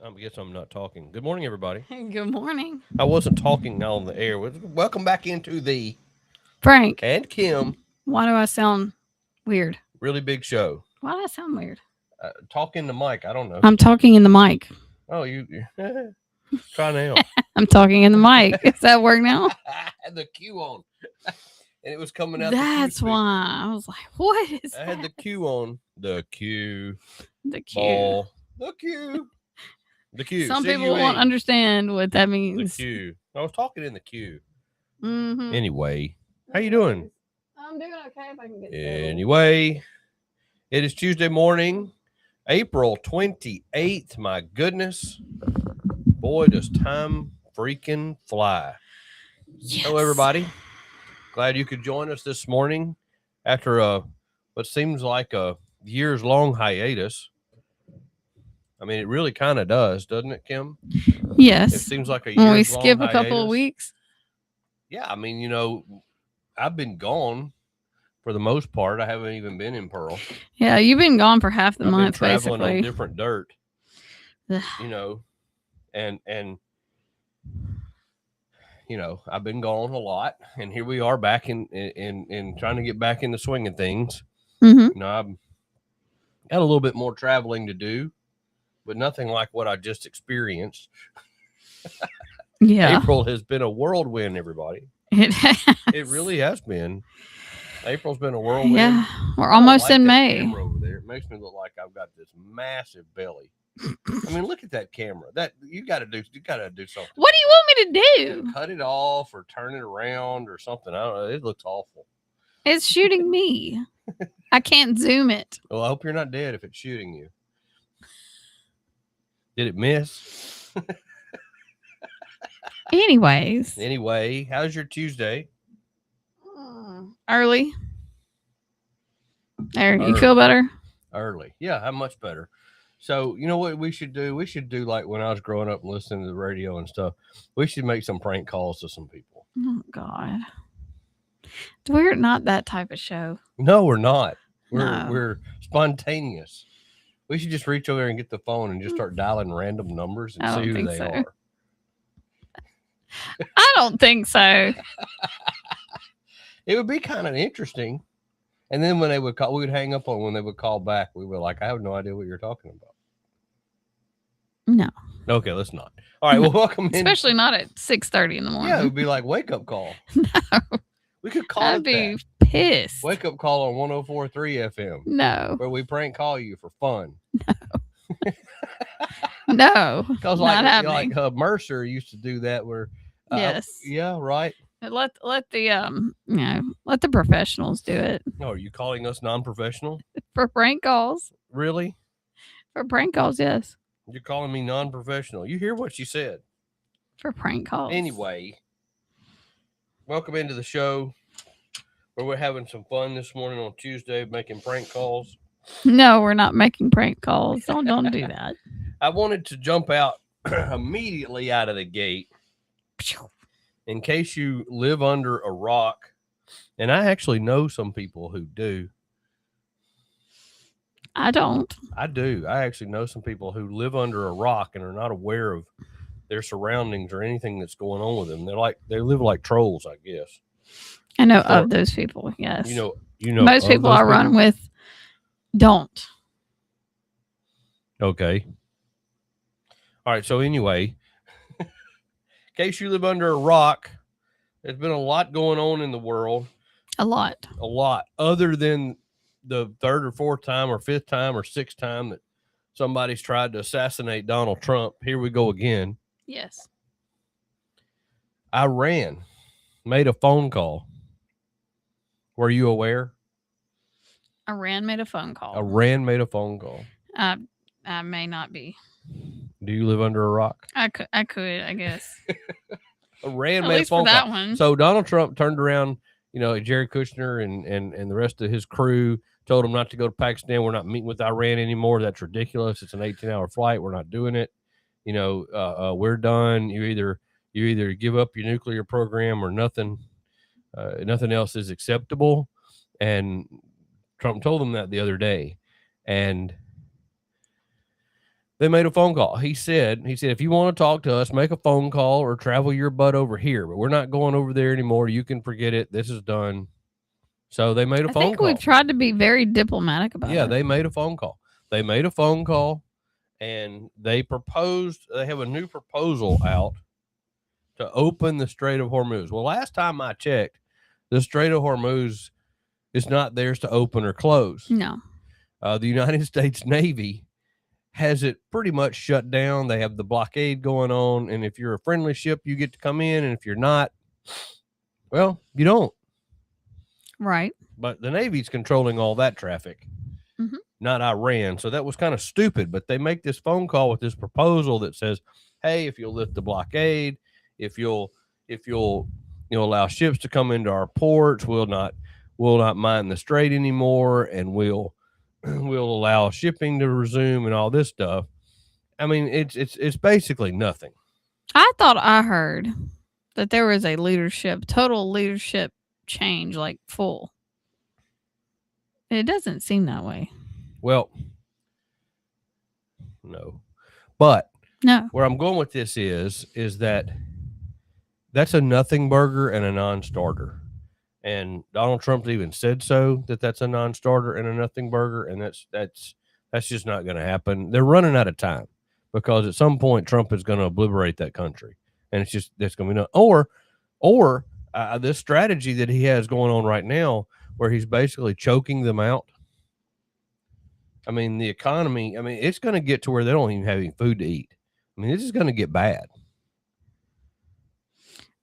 I guess I'm not talking. Good morning, everybody. Good morning, I wasn't talking on the air. Welcome back into the Frank. and Kim Why do I sound weird? really big show. Why do I sound weird? Talk in the mic. I don't know. I'm talking in the mic. Oh, you try now. I'm talking in the mic. Does that work now? I had the Q on, and it was coming out the Q That's speaker. why I was like, "What is I had the that?" Q on. The Q The Q. ball. The Q. The Q. Some people CUE. won't understand what that The means. Q. I was talking in the Q. Mm-hmm. Anyway, how you doing? I'm doing okay if I can get Anyway, it is Tuesday morning, April 28th. My goodness. Boy, does time freaking fly. Yes. Hello, everybody. Glad you could join us this morning after what seems like a years long hiatus. I mean, it really kind of does, doesn't it, Kim? Yes. It seems like a when we years long skip hiatus. a couple of weeks. Yeah, I mean, I've been gone for the most part. I haven't even been in Pearl. Yeah, you've been gone for half the I've been month, traveling basically. on different dirt, Ugh. and I've been gone a lot, and here we are back in trying to get back in the swing of things. Mm-hmm. I've got a little bit more traveling to do, but nothing like what I just experienced. Yeah. April has been a whirlwind, everybody. It has. It really has been. April's been a whirlwind. Yeah, we're I don't almost like in that May. camera over there. It makes me look like I've got this massive belly. I mean, look at that camera. That you got to do something. What do you want me to do? Cut it off or turn it around or something. I don't know. It looks awful. It's shooting me. I can't zoom it. Well, I hope you're not dead if it's shooting you. Did it miss? Anyways, Anyway, how's your Tuesday? early. There, you feel better? Early. Yeah, I'm much better. So, you know what we should do? We should do like when I was growing up and listening to the radio and stuff. We should make some prank calls to some people. Oh God, we're not that type of show. No, we're not. No. We're spontaneous. We should just reach over there and get the phone and just start dialing random numbers and I see don't who think they so. are. I don't think so. It would be kind of interesting. And then when they would call, we would hang up on when they would call back. We were like, I have no idea what you're talking about. No. Okay, let's not. All right, well, welcome in. Especially not at 6:30 in the morning. Yeah, it would be like wake up call. No. We could call I'd it be that. pissed. Wake up call on 104.3 FM. No. Where we prank call you for fun. No. Because not happening. Mercer used to do that where yes. Yeah, right. Let the professionals do it. No, are you calling us non-professional? For prank calls. Really? For prank calls, yes. You're calling me non-professional. You hear what she said. For prank calls. Anyway, welcome into the show where we're having some fun this morning on Tuesday, making prank calls. No, we're not making prank calls. Don't do that. I wanted to jump out immediately out of the gate in case you live under a rock, and I actually know some people who do. I don't. I do. I actually know some people who live under a rock and are not aware of their surroundings or anything that's going on with them. They live like trolls, I guess. I know of those people. Yes. You know. Most people I run with don't. Okay. All right. So anyway, in case you live under a rock, there's been a lot going on in the world. A lot. Other than the third or fourth time or fifth time or sixth time that somebody's tried to assassinate Donald Trump. Here we go again. Yes. Iran made a phone call. Were you aware? Iran made a phone call. Iran made a phone call. I may not be. Do you live under a rock? I could, I guess. Iran At made least a phone for that call. one. So Donald Trump turned around, Jared Kushner and the rest of his crew told him not to go to Pakistan. We're not meeting with Iran anymore. That's ridiculous. It's an 18-hour flight. We're not doing it. We're done. You either give up your nuclear program or nothing. Nothing else is acceptable. And Trump told them that the other day. And They made a phone call. He said, if you want to talk to us, make a phone call or travel your butt over here. But we're not going over there anymore. You can forget it. This is done. So they made a I phone think call. we've tried to be very diplomatic about Yeah, it. they made a phone call. They made a phone call, and they proposed. They have a new proposal out to open the Strait of Hormuz. Well, last time I checked, the Strait of Hormuz is not theirs to open or close. No. The United States Navy has it pretty much shut down. They have the blockade going on, and if you're a friendly ship, you get to come in, and if you're not, well, you don't. Right. But the Navy's controlling all that traffic, not Iran. So that was kind of stupid. But they make this phone call with this proposal that says, "Hey, if you'll lift the blockade, if you'll allow ships to come into our ports, we'll not mine the strait anymore, and we'll allow shipping to resume and all this stuff." I mean, it's basically nothing. I thought I heard that there was a total leadership change, like full. It doesn't seem that way. Well, no. But No. where I'm going with this is that that's a nothing burger and a non-starter. And Donald Trump even said so, that's a non-starter and a nothing burger, and that's just not going to happen. They're running out of time because at some point Trump is going to obliterate that country, and that's going to be no. Or this strategy that he has going on right now, where he's basically choking them out. I mean, the economy. I mean, it's going to get to where they don't even have any food to eat. I mean, this is going to get bad.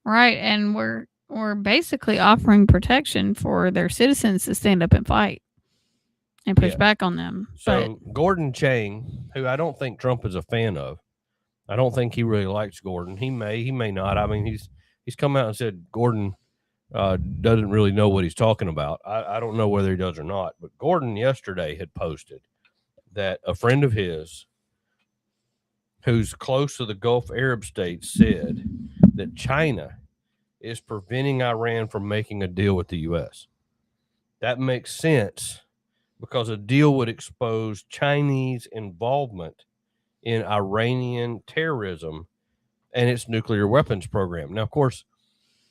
Right, and we're basically offering protection for their citizens to stand up and fight and push back on them. So Gordon Chang, who I don't think Trump is a fan of, I don't think he really likes Gordon. He may not. I mean, he's come out and said Gordon doesn't really know what he's talking about. I don't know whether he does or not. But Gordon yesterday had posted that a friend of his who's close to the Gulf Arab states said that China is preventing Iran from making a deal with the U.S. That makes sense because a deal would expose Chinese involvement in Iranian terrorism and its nuclear weapons program. Now, of course,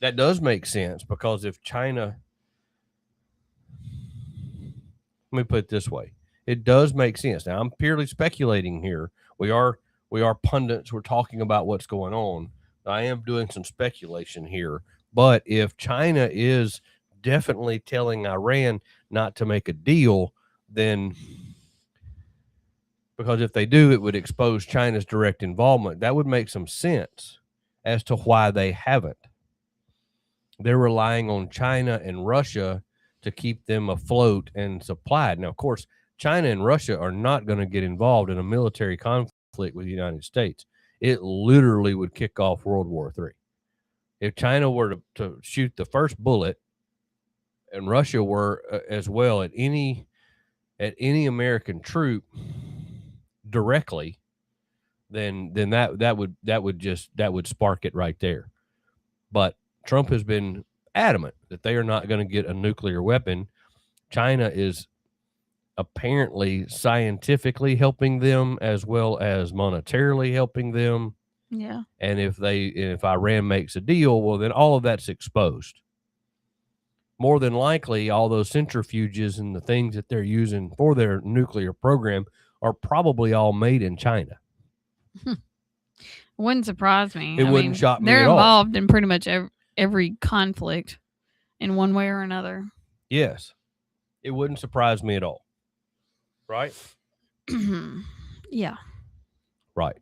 that does make sense because if China, let me put it this way, it does make sense. Now, I'm purely speculating here. We are pundits. We're talking about what's going on. I am doing some speculation here. But if China is definitely telling Iran not to make a deal, then because if they do, it would expose China's direct involvement. That would make some sense as to why they haven't. They're relying on China and Russia to keep them afloat and supplied. Now, of course, China and Russia are not going to get involved in a military conflict with the United States. It literally would kick off World War III. If China were to shoot the first bullet and Russia were as well at any American troop directly, then that would spark it right there. But Trump has been adamant that they are not going to get a nuclear weapon. China is apparently scientifically helping them as well as monetarily helping them. Yeah. And if Iran makes a deal, well, then all of that's exposed. More than likely, all those centrifuges and the things that they're using for their nuclear program are probably all made in China. Wouldn't surprise me. It wouldn't shock me They're at all. involved in pretty much every conflict in one way or another. Yes. It wouldn't surprise me at all. Right? Yeah. Right.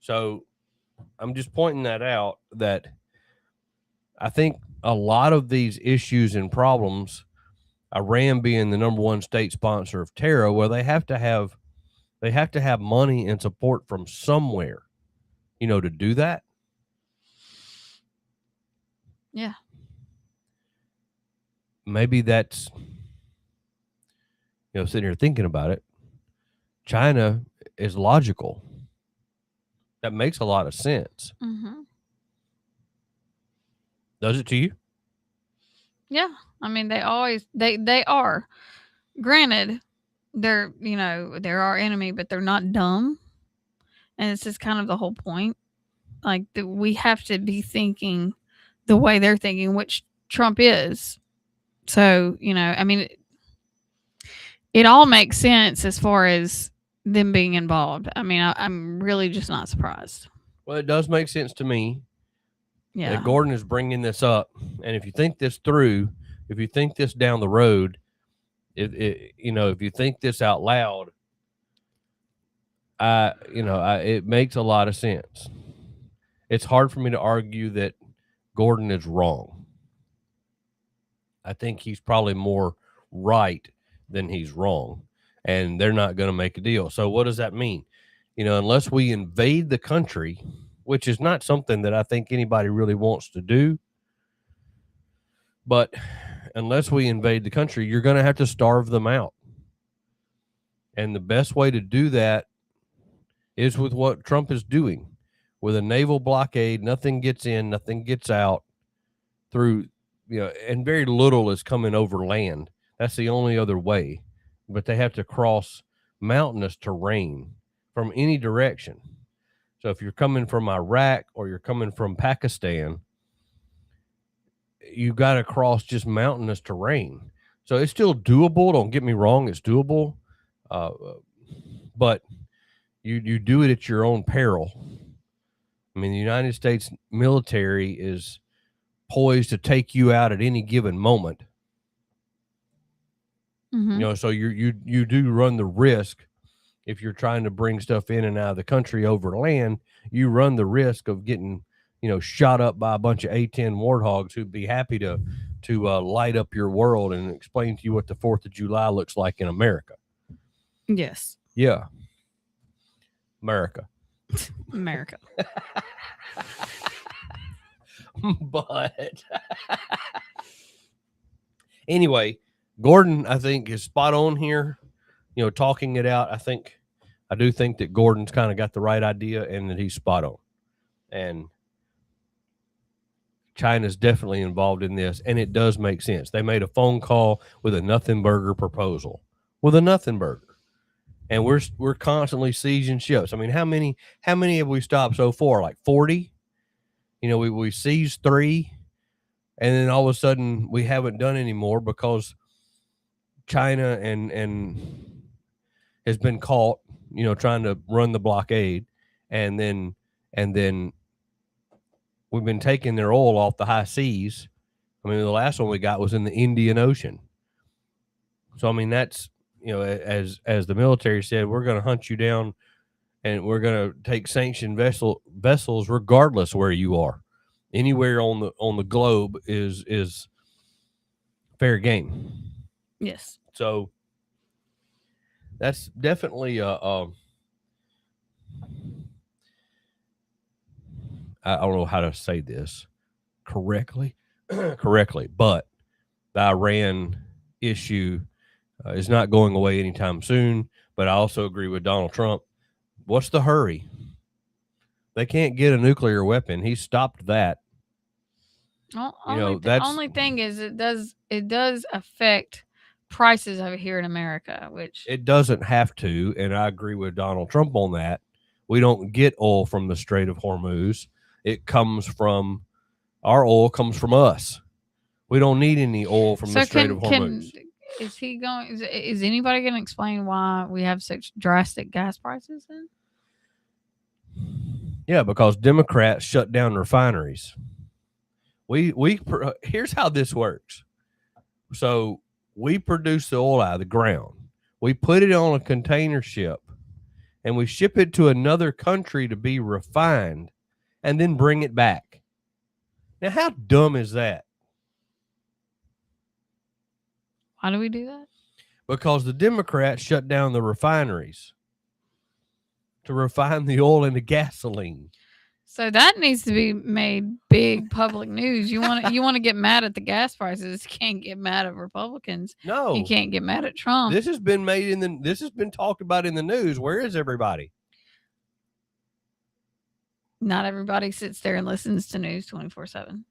So I'm just pointing that out, that I think a lot of these issues and problems, Iran being the number one state sponsor of terror, well, they have to have money and support from somewhere, to do that. Yeah. Maybe that's, sitting here thinking about it, China is logical. That makes a lot of sense. Mm-hmm. Does it to you? Yeah. I mean, they are. Granted, they're our enemy, but they're not dumb. And it's just kind of the whole point. Like, we have to be thinking the way they're thinking, which Trump is. So, I mean, it all makes sense as far as them being involved. I mean, I'm really just not surprised. Well, it does make sense to me Yeah. that Gordon is bringing this up. And if you think this through, if you think this down the road, if you think this out loud, it makes a lot of sense. It's hard for me to argue that Gordon is wrong. I think he's probably more right than he's wrong, and they're not going to make a deal. So what does that mean? Unless we invade the country, which is not something that I think anybody really wants to do, but unless we invade the country, you're going to have to starve them out. And the best way to do that is with what Trump is doing. With a naval blockade, nothing gets in, nothing gets out through, and very little is coming over land. That's the only other way. But they have to cross mountainous terrain from any direction. So if you're coming from Iraq or you're coming from Pakistan, you got to cross just mountainous terrain. So it's still doable. Don't get me wrong. It's doable. But you do it at your own peril. I mean, the United States military is poised to take you out at any given moment. Mm-hmm. So you do run the risk if you're trying to bring stuff in and out of the country over land. You run the risk of getting shot up by a bunch of A-10 warthogs who'd be happy to light up your world and explain to you what the 4th of July looks like in America. Yes. Yeah. America. But anyway, Gordon, I think, is spot on here, talking it out. I do think that Gordon's kind of got the right idea and that he's spot on. And China's definitely involved in this, and it does make sense. They made a phone call with a nothing burger proposal. With a nothing burger. And we're constantly sieging ships. I mean, how many have we stopped so far? Like 40? We seized 3, and then all of a sudden we haven't done any more because China and has been caught, trying to run the blockade, and then we've been taking their oil off the high seas. I mean, the last one we got was in the Indian Ocean. So I mean, that's as the military said, we're going to hunt you down, and we're going to take sanctioned vessels regardless where you are. Anywhere on the globe is fair game. Yes. So that's definitely I don't know how to say this correctly, but the Iran issue is not going away anytime soon. But I also agree with Donald Trump. What's the hurry? They can't get a nuclear weapon. He stopped that. Well, the only thing is it does affect prices over here in America, which it doesn't have to. And I agree with Donald Trump on that. We don't get oil from the Strait of Hormuz. Our oil comes from us. We don't need any oil from the Strait of Hormuz. Is anybody going to explain why we have such drastic gas prices then? Yeah, because Democrats shut down refineries. Here's how this works. So we produce the oil out of the ground. We put it on a container ship, and we ship it to another country to be refined, and then bring it back. Now, how dumb is that? Why do we do that? Because the Democrats shut down the refineries to refine the oil into gasoline. So that needs to be made big public news. You want to get mad at the gas prices? You can't get mad at Republicans. No, you can't get mad at Trump. This has been talked about in the news. Where is everybody? Not everybody sits there and listens to news 24/7.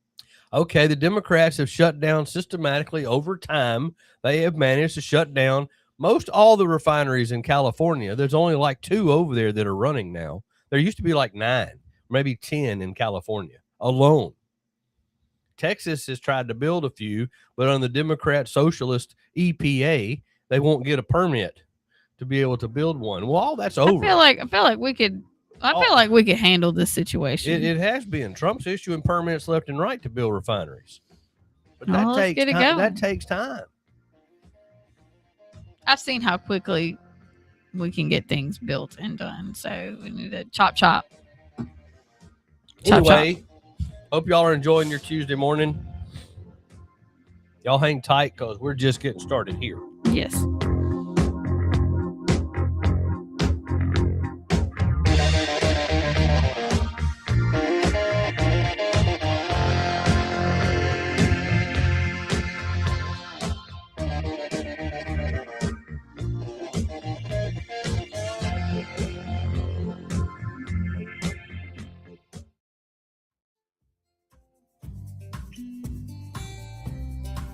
Okay, the Democrats have shut down systematically over time. They have managed to shut down most all the refineries in California. There's only like 2 over there that are running now. There used to be like 9, maybe 10 in California alone. Texas has tried to build a few, but on the Democrat Socialist EPA, they won't get a permit to be able to build one. Well, all that's over. I feel like we could handle this situation. It has been. Trump's issuing permits left and right to build refineries. But Well, let's get it going. That takes time. I've seen how quickly we can get things built and done. So we need to chop. Anyway, hope y'all are enjoying your Tuesday morning. Y'all hang tight because we're just getting started here. Yes.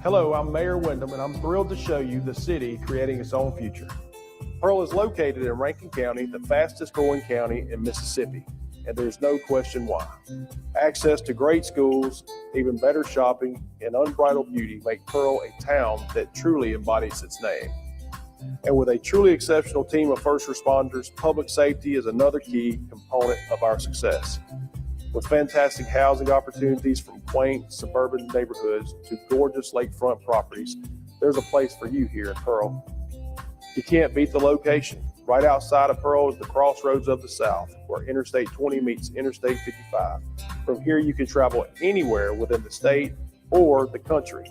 Hello, I'm Mayor Wyndham, and I'm thrilled to show you the city creating its own future. Pearl is located in Rankin County, the fastest growing county in Mississippi, and there's no question why. Access to great schools, even better shopping, and unbridled beauty make Pearl a town that truly embodies its name. And with a truly exceptional team of first responders, public safety is another key component of our success. With fantastic housing opportunities from quaint suburban neighborhoods to gorgeous lakefront properties, there's a place for you here in Pearl. You can't beat the location. Right outside of Pearl is the crossroads of the South, where Interstate 20 meets Interstate 55. From here, you can travel anywhere within the state or the country.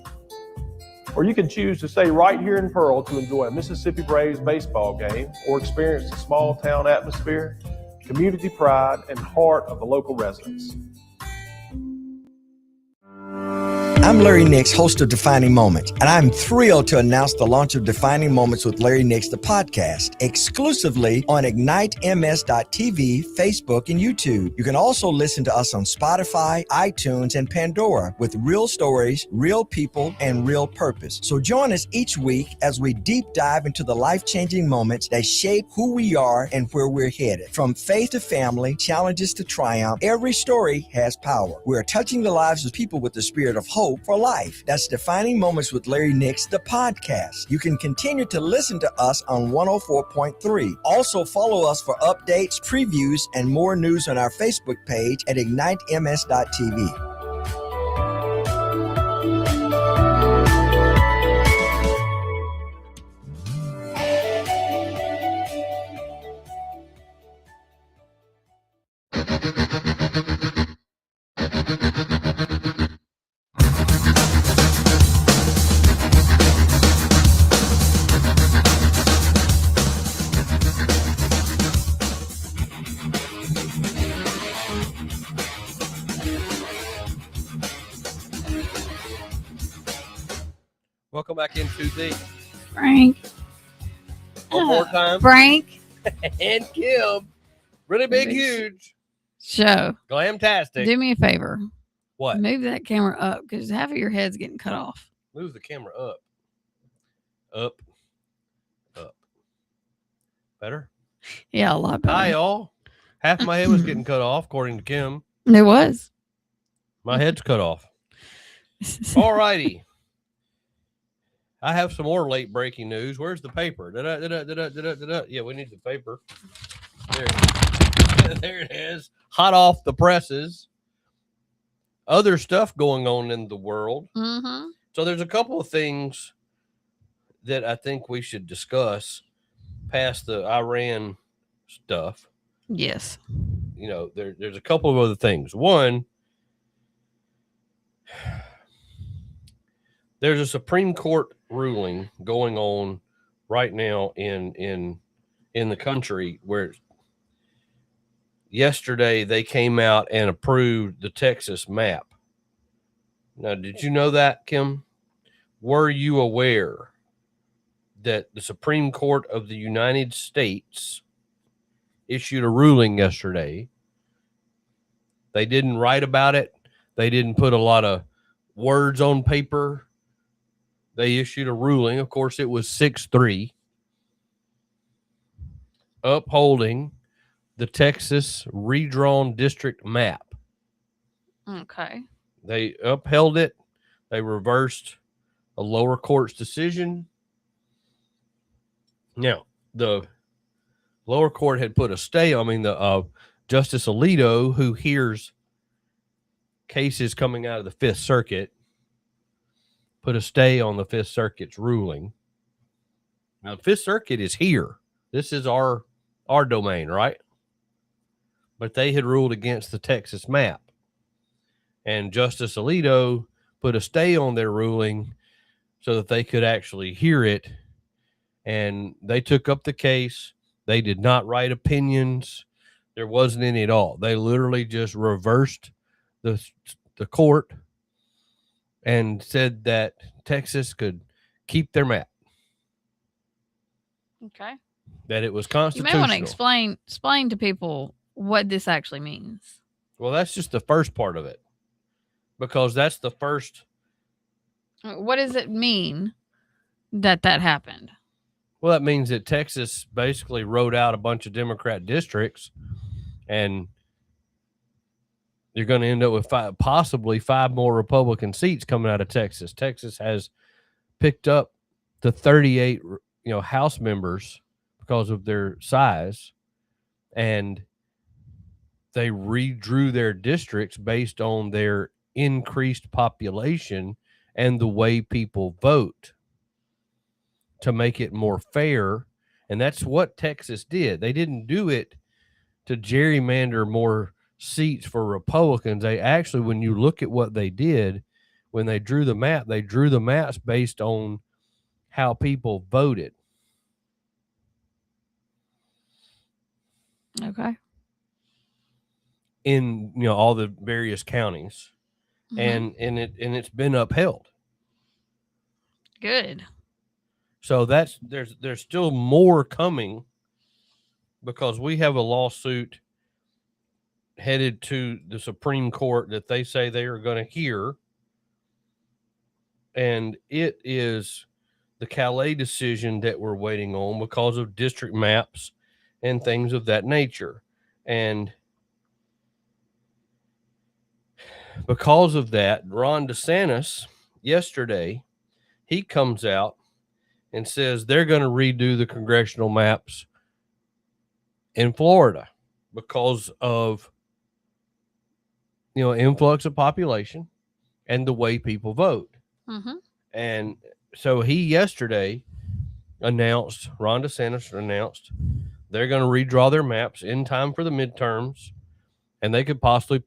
Or you can choose to stay right here in Pearl to enjoy a Mississippi Braves baseball game or experience the small town atmosphere, community pride, and heart of the local residents. I'm Larry Nix, host of Defining Moments, and I'm thrilled to announce the launch of Defining Moments with Larry Nix, the podcast, exclusively on IgniteMS.tv, Facebook, and YouTube. You can also listen to us on Spotify, iTunes, and Pandora with real stories, real people, and real purpose. So join us each week as we deep dive into the life-changing moments that shape who we are and where we're headed. From faith to family, challenges to triumph, every story has power. We're touching the lives of people with the spirit of hope for life. That's Defining Moments with Larry Nix, the podcast. You can continue to listen to us on 104.3. Also follow us for updates, previews, and more news on our Facebook page at IgniteMS.tv. Welcome back into the Frank. one more time. Frank. And Kim. Really big, Big huge. Show. Glamtastic. Do me a favor. What? Move that camera up because half of your head's getting cut off. Move the camera up. Up. Up. Better? Yeah, a lot better. Hi, y'all. Half my head was getting cut off, according to Kim. It was. My head's cut off. All righty. I have some more late breaking news. Where's the paper? Yeah, we need the paper. There it is. Hot off the presses. Other stuff going on in the world. Mm-hmm. So there's a couple of things that I think we should discuss past the Iran stuff. Yes. You know, there's a couple of other things. One, there's a Supreme Court ruling going on right now in the country where yesterday they came out and approved the Texas map. Now, did you know that, Kim? Were you aware that the Supreme Court of the United States issued a ruling yesterday? They didn't write about it. They didn't put a lot of words on paper. They issued a ruling. Of course, it was 6-3, upholding the Texas redrawn district map. Okay. They upheld it. They reversed a lower court's decision. Now, the lower court had put a stay. I mean, the Justice Alito, who hears cases coming out of the Fifth Circuit, put a stay on the Fifth Circuit's ruling. Now, the Fifth Circuit is here. This is our domain, right? But they had ruled against the Texas map. And Justice Alito put a stay on their ruling so that they could actually hear it. And they took up the case. They did not write opinions. There wasn't any at all. They literally just reversed the court and said that Texas could keep their map, Okay. that it was You constitutional. may want to explain to people what this actually means. Well, that's just the first part of it, because that's the first. What does it mean that happened? Well, that means that Texas basically wrote out a bunch of Democrat districts, and you're going to end up with possibly 5 more Republican seats coming out of Texas. Texas has picked up the 38, House members because of their size, and they redrew their districts based on their increased population and the way people vote to make it more fair. And that's what Texas did. They didn't do it to gerrymander more seats for Republicans. They actually, when you look at what they did, when they drew the map, they drew the maps based on how people voted. Okay. In all the various counties. Mhm. And it's been upheld. Good. So there's still more coming, because we have a lawsuit headed to the Supreme Court that they say they are going to hear. And it is the Calais decision that we're waiting on because of district maps and things of that nature. And because of that, Ron DeSantis yesterday, he comes out and says they're going to redo the congressional maps in Florida because of, influx of population and the way people vote. Mm-hmm. And so he yesterday Ron DeSantis announced they're going to redraw their maps in time for the midterms, and they could possibly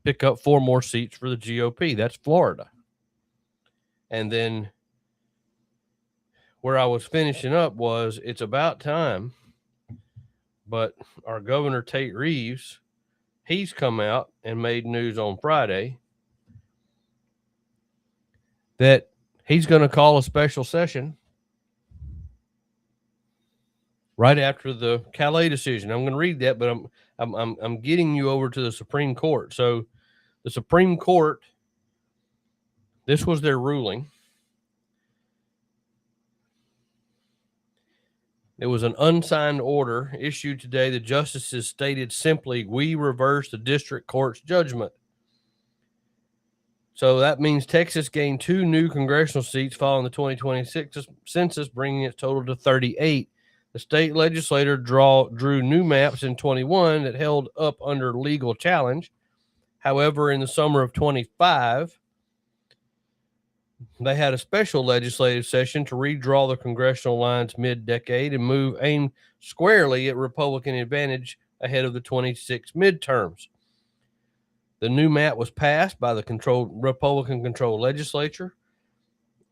pick up 4 more seats for the GOP. That's Florida. And then where I was finishing up was, it's about time, but our Governor Tate Reeves, he's come out and made news on Friday that he's going to call a special session right after the Calais decision. I'm going to read that, but I'm getting you over to the Supreme Court. So the Supreme Court, this was their ruling. It was an unsigned order issued today. The justices stated simply, "We reverse the district court's judgment." So that means Texas gained 2 new congressional seats following the 2026 census, bringing its total to 38. The state legislature drew new maps in 21 that held up under legal challenge. However, in the summer of 25, they had a special legislative session to redraw the congressional lines mid-decade and move aimed squarely at Republican advantage ahead of the 26 midterms. The new map was passed by the Republican-controlled legislature,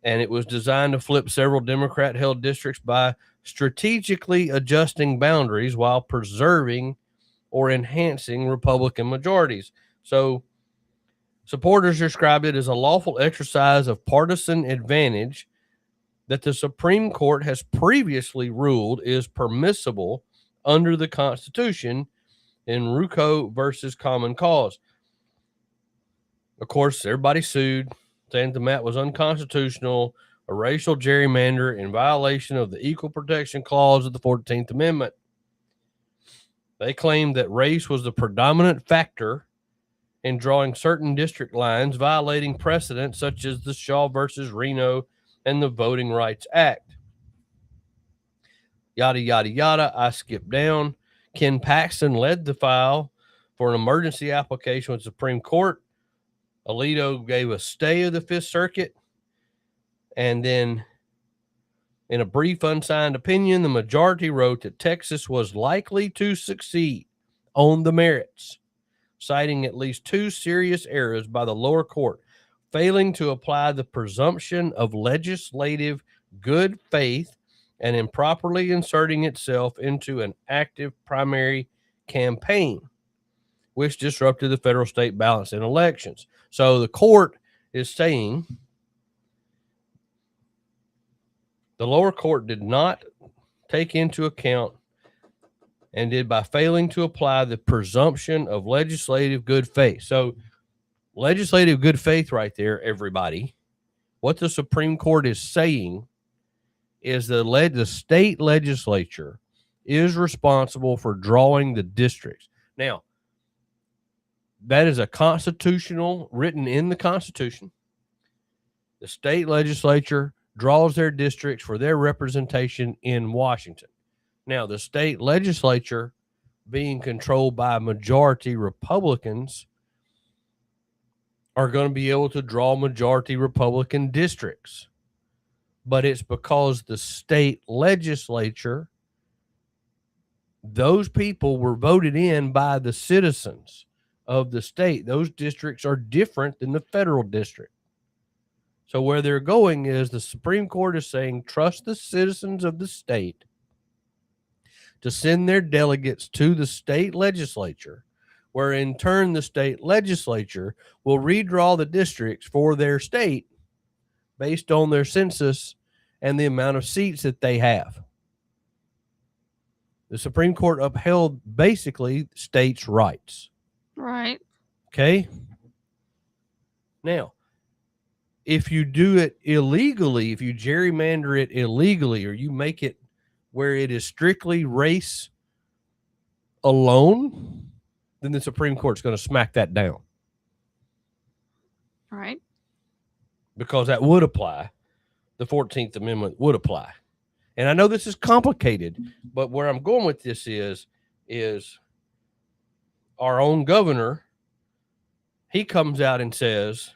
and it was designed to flip several Democrat-held districts by strategically adjusting boundaries while preserving or enhancing Republican majorities. So supporters described it as a lawful exercise of partisan advantage that the Supreme Court has previously ruled is permissible under the Constitution in Ruco versus Common Cause. Of course, everybody sued, saying the map was unconstitutional, a racial gerrymander in violation of the Equal Protection Clause of the 14th Amendment. They claimed that race was the predominant factor in drawing certain district lines, violating precedent such as the Shaw versus Reno and the Voting Rights Act. Yada, yada, yada. I skipped down. Ken Paxton led the file for an emergency application with the Supreme Court. Alito gave a stay of the Fifth Circuit. And then in a brief unsigned opinion, the majority wrote that Texas was likely to succeed on the merits, citing at least 2 serious errors by the lower court, failing to apply the presumption of legislative good faith and improperly inserting itself into an active primary campaign, which disrupted the federal state balance in elections. So the court is saying the lower court did not take into account and did by failing to apply the presumption of legislative good faith. So legislative good faith right there, everybody, what the Supreme Court is saying is the state legislature is responsible for drawing the districts. Now, that is a constitutional, written in the Constitution. The state legislature draws their districts for their representation in Washington. Now, the state legislature, being controlled by majority Republicans, are going to be able to draw majority Republican districts. But it's because the state legislature, those people were voted in by the citizens of the state. Those districts are different than the federal district. So where they're going is the Supreme Court is saying, trust the citizens of the state to send their delegates to the state legislature, where in turn the state legislature will redraw the districts for their state based on their census and the amount of seats that they have. The Supreme Court upheld basically states' rights. Right. Okay? Now, if you do it illegally, if you gerrymander it illegally, or you make it where it is strictly race alone, then the Supreme Court's going to smack that down. Right. Because that would apply. The 14th Amendment would apply. And I know this is complicated, but where I'm going with this is our own governor, he comes out and says,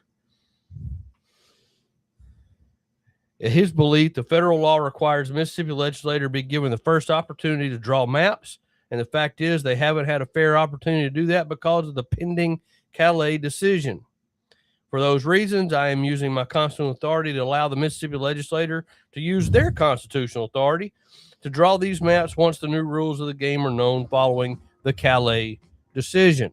in his belief, the federal law requires the Mississippi legislature to be given the first opportunity to draw maps. And the fact is they haven't had a fair opportunity to do that because of the pending Calais decision. For those reasons, I am using my constitutional authority to allow the Mississippi legislature to use their constitutional authority to draw these maps once the new rules of the game are known following the Calais decision.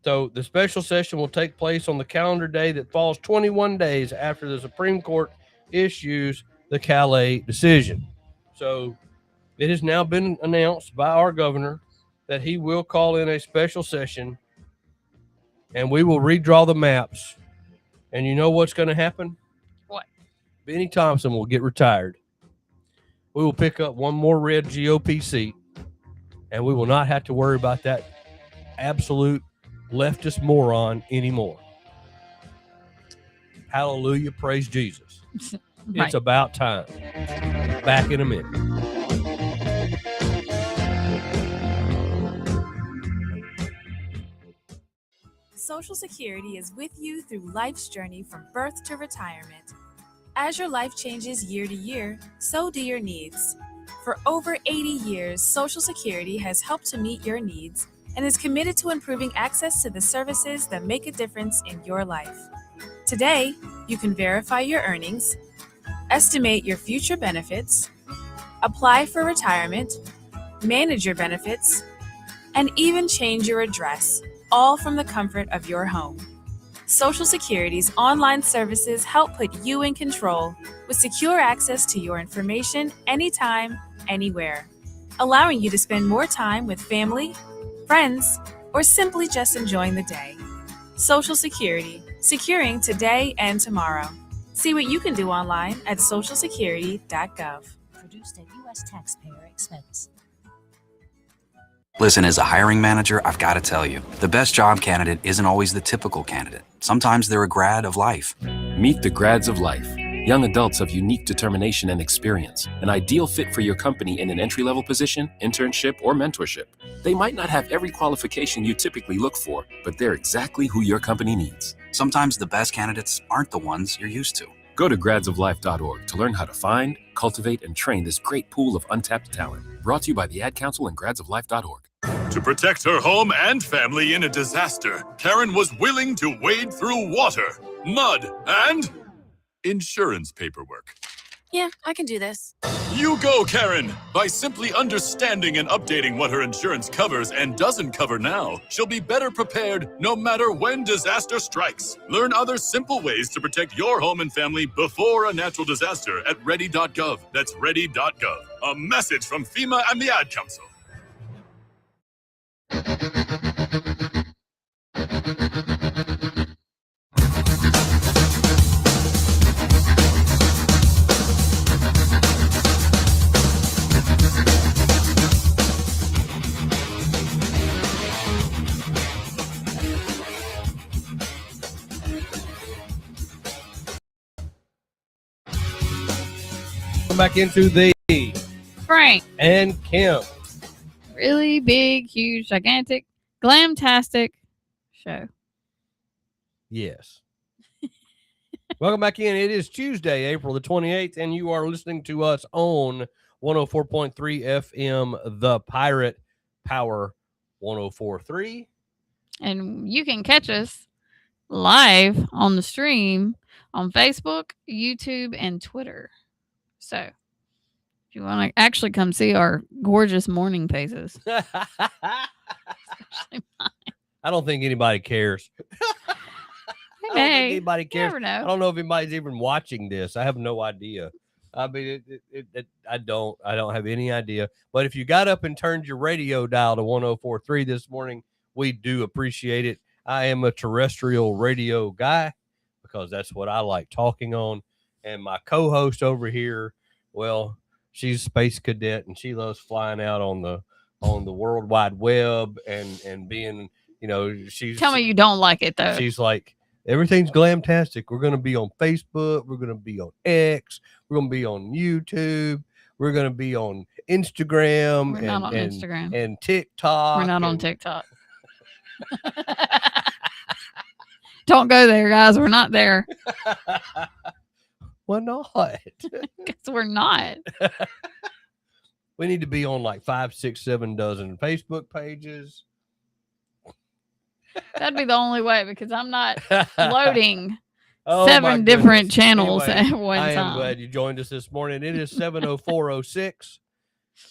So the special session will take place on the calendar day that falls 21 days after the Supreme Court issues the Calais decision. So it has now been announced by our governor that he will call in a special session and we will redraw the maps. And you know what's going to happen? What? Benny Thompson will get retired. We will pick up one more red GOP seat, and we will not have to worry about that absolute leftist moron anymore. Hallelujah. Praise Jesus. Right. It's about time. Back in a minute. Social Security is with you through life's journey from birth to retirement. As your life changes year to year, so do your needs. For over 80 years, Social Security has helped to meet your needs and is committed to improving access to the services that make a difference in your life. Today, you can verify your earnings, estimate your future benefits, apply for retirement, manage your benefits, and even change your address, all from the comfort of your home. Social Security's online services help put you in control with secure access to your information anytime, anywhere, allowing you to spend more time with family, friends, or simply just enjoying the day. Social Security, securing today and tomorrow. See what you can do online at socialsecurity.gov. Produced at U.S. taxpayer expense. Listen, as a hiring manager, I've got to tell you, the best job candidate isn't always the typical candidate. Sometimes they're a grad of life. Meet the grads of life. Young adults of unique determination and experience. An ideal fit for your company in an entry-level position, internship, or mentorship. They might not have every qualification you typically look for, but they're exactly who your company needs. Sometimes the best candidates aren't the ones you're used to. Go to gradsoflife.org to learn how to find, cultivate, and train this great pool of untapped talent. Brought to you by the Ad Council and gradsoflife.org. To protect her home and family in a disaster, Karen was willing to wade through water, mud, and insurance paperwork. Yeah, I can do this. You go, Karen! By simply understanding and updating what her insurance covers and doesn't cover now, she'll be better prepared no matter when disaster strikes. Learn other simple ways to protect your home and family before a natural disaster at ready.gov. That's ready.gov. A message from FEMA and the Ad Council. Come back into the Frank, and Kim. really big, huge, gigantic, glamtastic show. Yes. Welcome back in. It is Tuesday, April the 28th, and you are listening to us on 104.3 FM, The Pirate Power 104.3. And you can catch us live on the stream on Facebook, YouTube, and Twitter. So if you want to actually come see our gorgeous morning faces, especially mine. I don't think anybody cares. I don't think anybody You cares. never I know. don't know if anybody's even watching this. I have no idea. I mean, I don't have any idea. But if you got up and turned your radio dial to 104.3 this morning, we do appreciate it. I am a terrestrial radio guy because that's what I like talking on. And my co-host over here, well, she's a space cadet and she loves flying out on the World Wide Web and being, you know, she's Tell me you don't like it though. she's like, everything's glamtastic. We're going to be on Facebook. We're going to be on X. We're going to be on YouTube. We're going to be on Instagram. We're not on Instagram. And TikTok. We're not on TikTok. Don't go there, guys. We're not there. Why not? Because we're not. We need to be on like 5, 6, 7 dozen Facebook pages. That'd be the only way because I'm not loading Oh, my 7 different goodness. channels Anyway, at one I time. am glad you joined us this morning. It is 7:04:06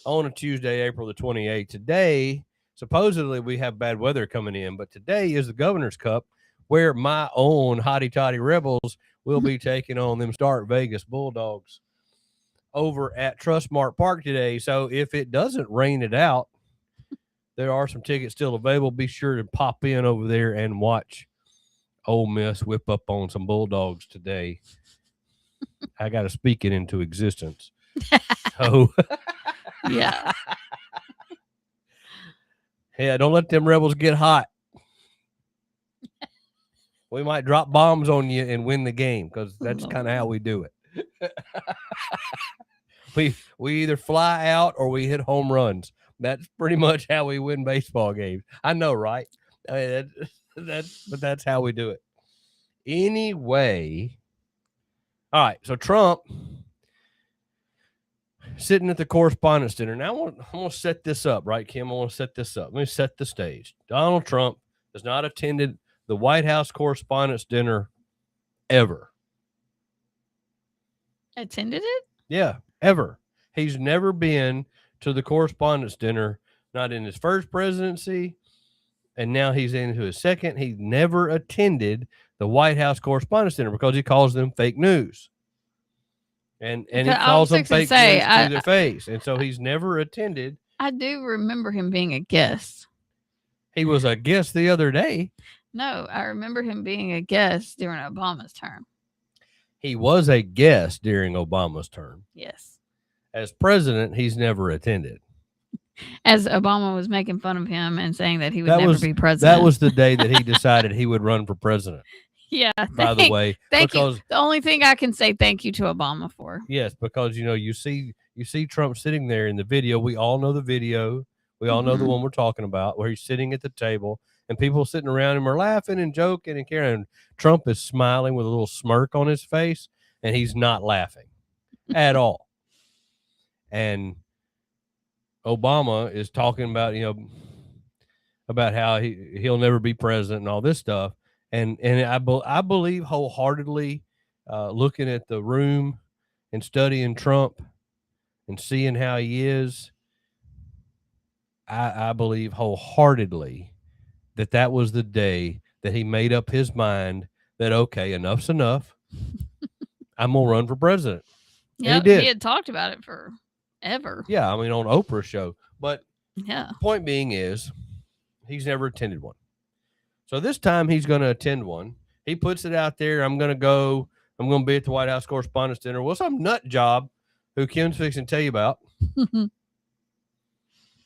on a Tuesday, April the 28th. Today, supposedly we have bad weather coming in, but today is the Governor's Cup where my own Hotty Toddy Rebels will be taking on them Start Vegas Bulldogs over at Trustmark Park today. So if it doesn't rain it out, there are some tickets still available. Be sure to pop in over there and watch Ole Miss whip up on some Bulldogs today. I got to speak it into existence. So, Yeah. yeah, don't let them Rebels get hot. We might drop bombs on you and win the game because that's kind of how we do it. We either fly out or we hit home runs. That's pretty much how we win baseball games. I know, right? I mean, but that's how we do it. Anyway, all right. So Trump sitting at the Correspondents' Dinner. Now I'm going to set this up, right, Kim? I want to set this up. Let me set the stage. Donald Trump has not attended the White House Correspondents' Dinner ever. Attended it? Yeah, ever. He's never been to the Correspondents' Dinner, not in his first presidency, and now he's into his second. He never attended the White House Correspondents' Dinner because he calls them fake news. And he I calls was them fixing to fake say, news to their face. And so he's never attended. I do remember him being a guest. He was a guest the other day. No, I remember him being a guest during Obama's term. He was a guest during Obama's term. Yes. As president, he's never attended. as Obama was making fun of him and saying that he would That never was be president. that was the day that he decided he would run for president. yeah. By the way, Thank you. because The only thing I can say thank you to Obama for. yes, because you see Trump sitting there in the video. We all know the video. We all know the Mhm. one we're talking about, where he's sitting at the table and people sitting around him are laughing and joking and caring. Trump is smiling with a little smirk on his face, and he's not laughing at all. And Obama is talking about about how he'll never be president and all this stuff. And I believe wholeheartedly, looking at the room and studying Trump and seeing how he is, I believe wholeheartedly that was the day that he made up his mind that, okay, enough's enough. I'm going to run for president. Yeah, he did. He had talked about it forever. Yeah, I mean, on Oprah's show. But Yeah. the point being is he's never attended one. So this time he's going to attend one. He puts it out there. I'm going to be at the White House Correspondents' Dinner. Well, some nut job who Kim's fixing to tell you about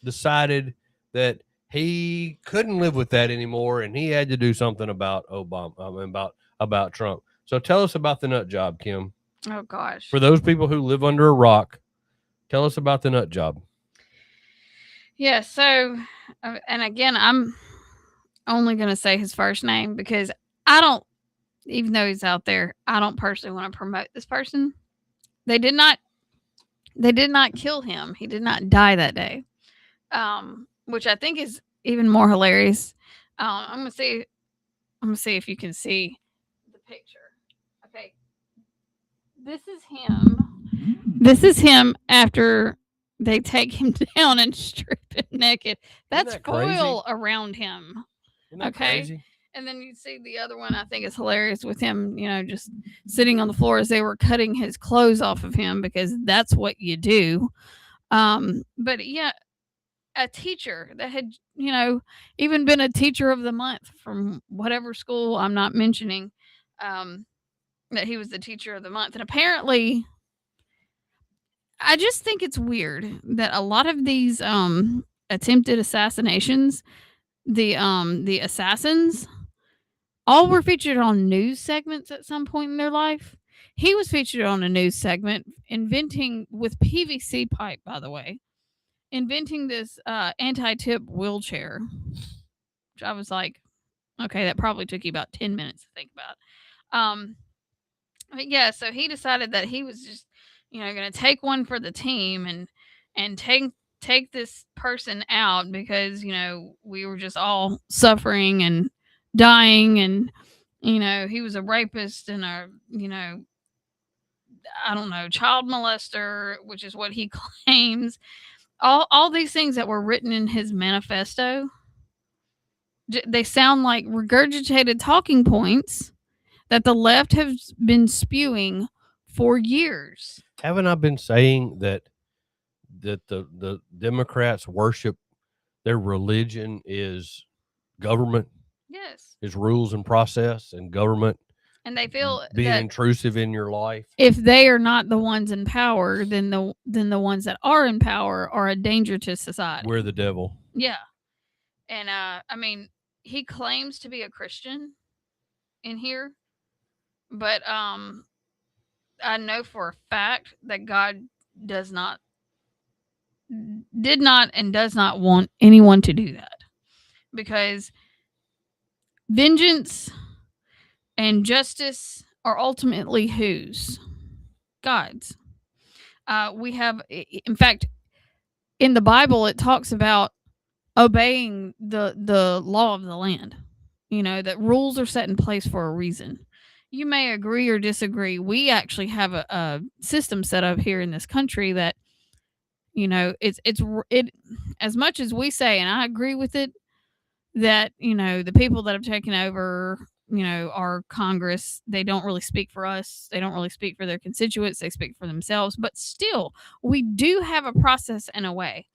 decided that he couldn't live with that anymore, and he had to do something about Obama, about Trump. So tell us about the nut job, Kim. Oh gosh. For those people who live under a rock, tell us about the nut job. Yeah. So, and again, I'm only going to say his first name because I don't, even though he's out there, I don't personally want to promote this person. They did not kill him. He did not die that day. Which I think is even more hilarious. I'm gonna see if you can see the picture. Okay, this is him. This is him after they take him down and strip him naked. That's that crazy? foil around him. Isn't that Okay. crazy? And then you see the other one. I think is hilarious with him, just sitting on the floor as they were cutting his clothes off of him because that's what you do. But yeah. A teacher that had, even been a teacher of the month from whatever school I'm not mentioning, that he was the teacher of the month. And apparently, I just think it's weird that a lot of these attempted assassinations, the assassins, all were featured on news segments at some point in their life. He was featured on a news segment inventing with PVC pipe, by the way. Inventing this anti-tip wheelchair, which I was like, okay, that probably took you about 10 minutes to think about. But yeah, so he decided that he was just, going to take one for the team and take this person out because, we were just all suffering and dying and, he was a rapist and a, I don't know, child molester, which is what he claims. All these things that were written in his manifesto, they sound like regurgitated talking points that the left has been spewing for years. Haven't I been saying that the Democrats worship their religion is government? Yes. Is rules and process and government. And they feel being that intrusive in your life. If they are not the ones in power, then the ones that are in power are a danger to society. We're the devil. Yeah. And I mean, he claims to be a Christian in here, but I know for a fact that God did not and does not want anyone to do that. Because vengeance and justice are ultimately whose? God's. We have, in fact, in the Bible, it talks about obeying the law of the land. That rules are set in place for a reason. You may agree or disagree. We actually have a system set up here in this country that, it as much as we say, and I agree with it, that, the people that have taken over, our Congress, they don't really speak for us. They don't really speak for their constituents. They speak for themselves. But still, we do have a process and a way.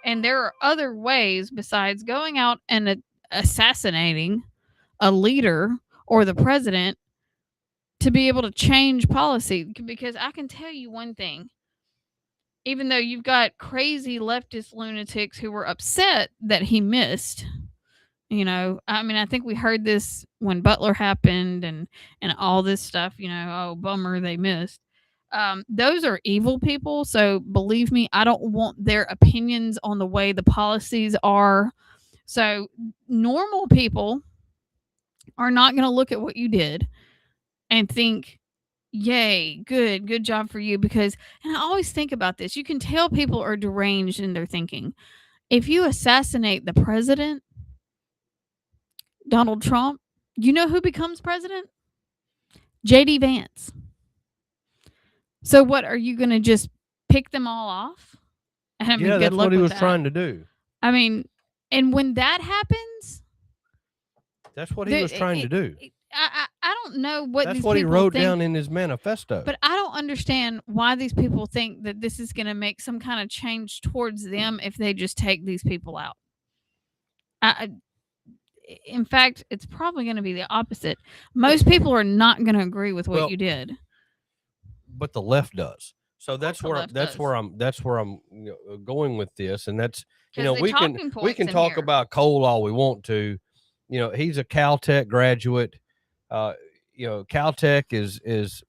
And there are other ways besides going out and assassinating a leader or the president to be able to change policy. Because I can tell you one thing. even though you've got crazy leftist lunatics who were upset that he missed. You know, I mean, I think we heard this when Butler happened and all this stuff. You know, oh bummer they missed. Those are evil people. So believe me, I don't want their opinions on the way the policies are. So normal people are not going to look at what you did and think, yay, good job for you. Because, and I always think about this, you can tell people are deranged in their thinking. If you assassinate the president, Donald Trump, you know who becomes president? JD Vance. So what, are you going to just pick them all off? And I mean, Yeah, good that's luck what he with was that. trying to do. I mean, and when that happens, That's what he was trying to do. I don't know what That's these what he people wrote think, down in his manifesto. but I don't understand why these people think that this is going to make some kind of change towards them if they just take these people out. In fact, it's probably going to be the opposite. Most people are not going to agree with what you did. But the left does. So that's the where left that's does. where I'm going with this, and that's 'Cause the we talking can points in talk here. about Cole all we want to. He's a Caltech graduate. Caltech is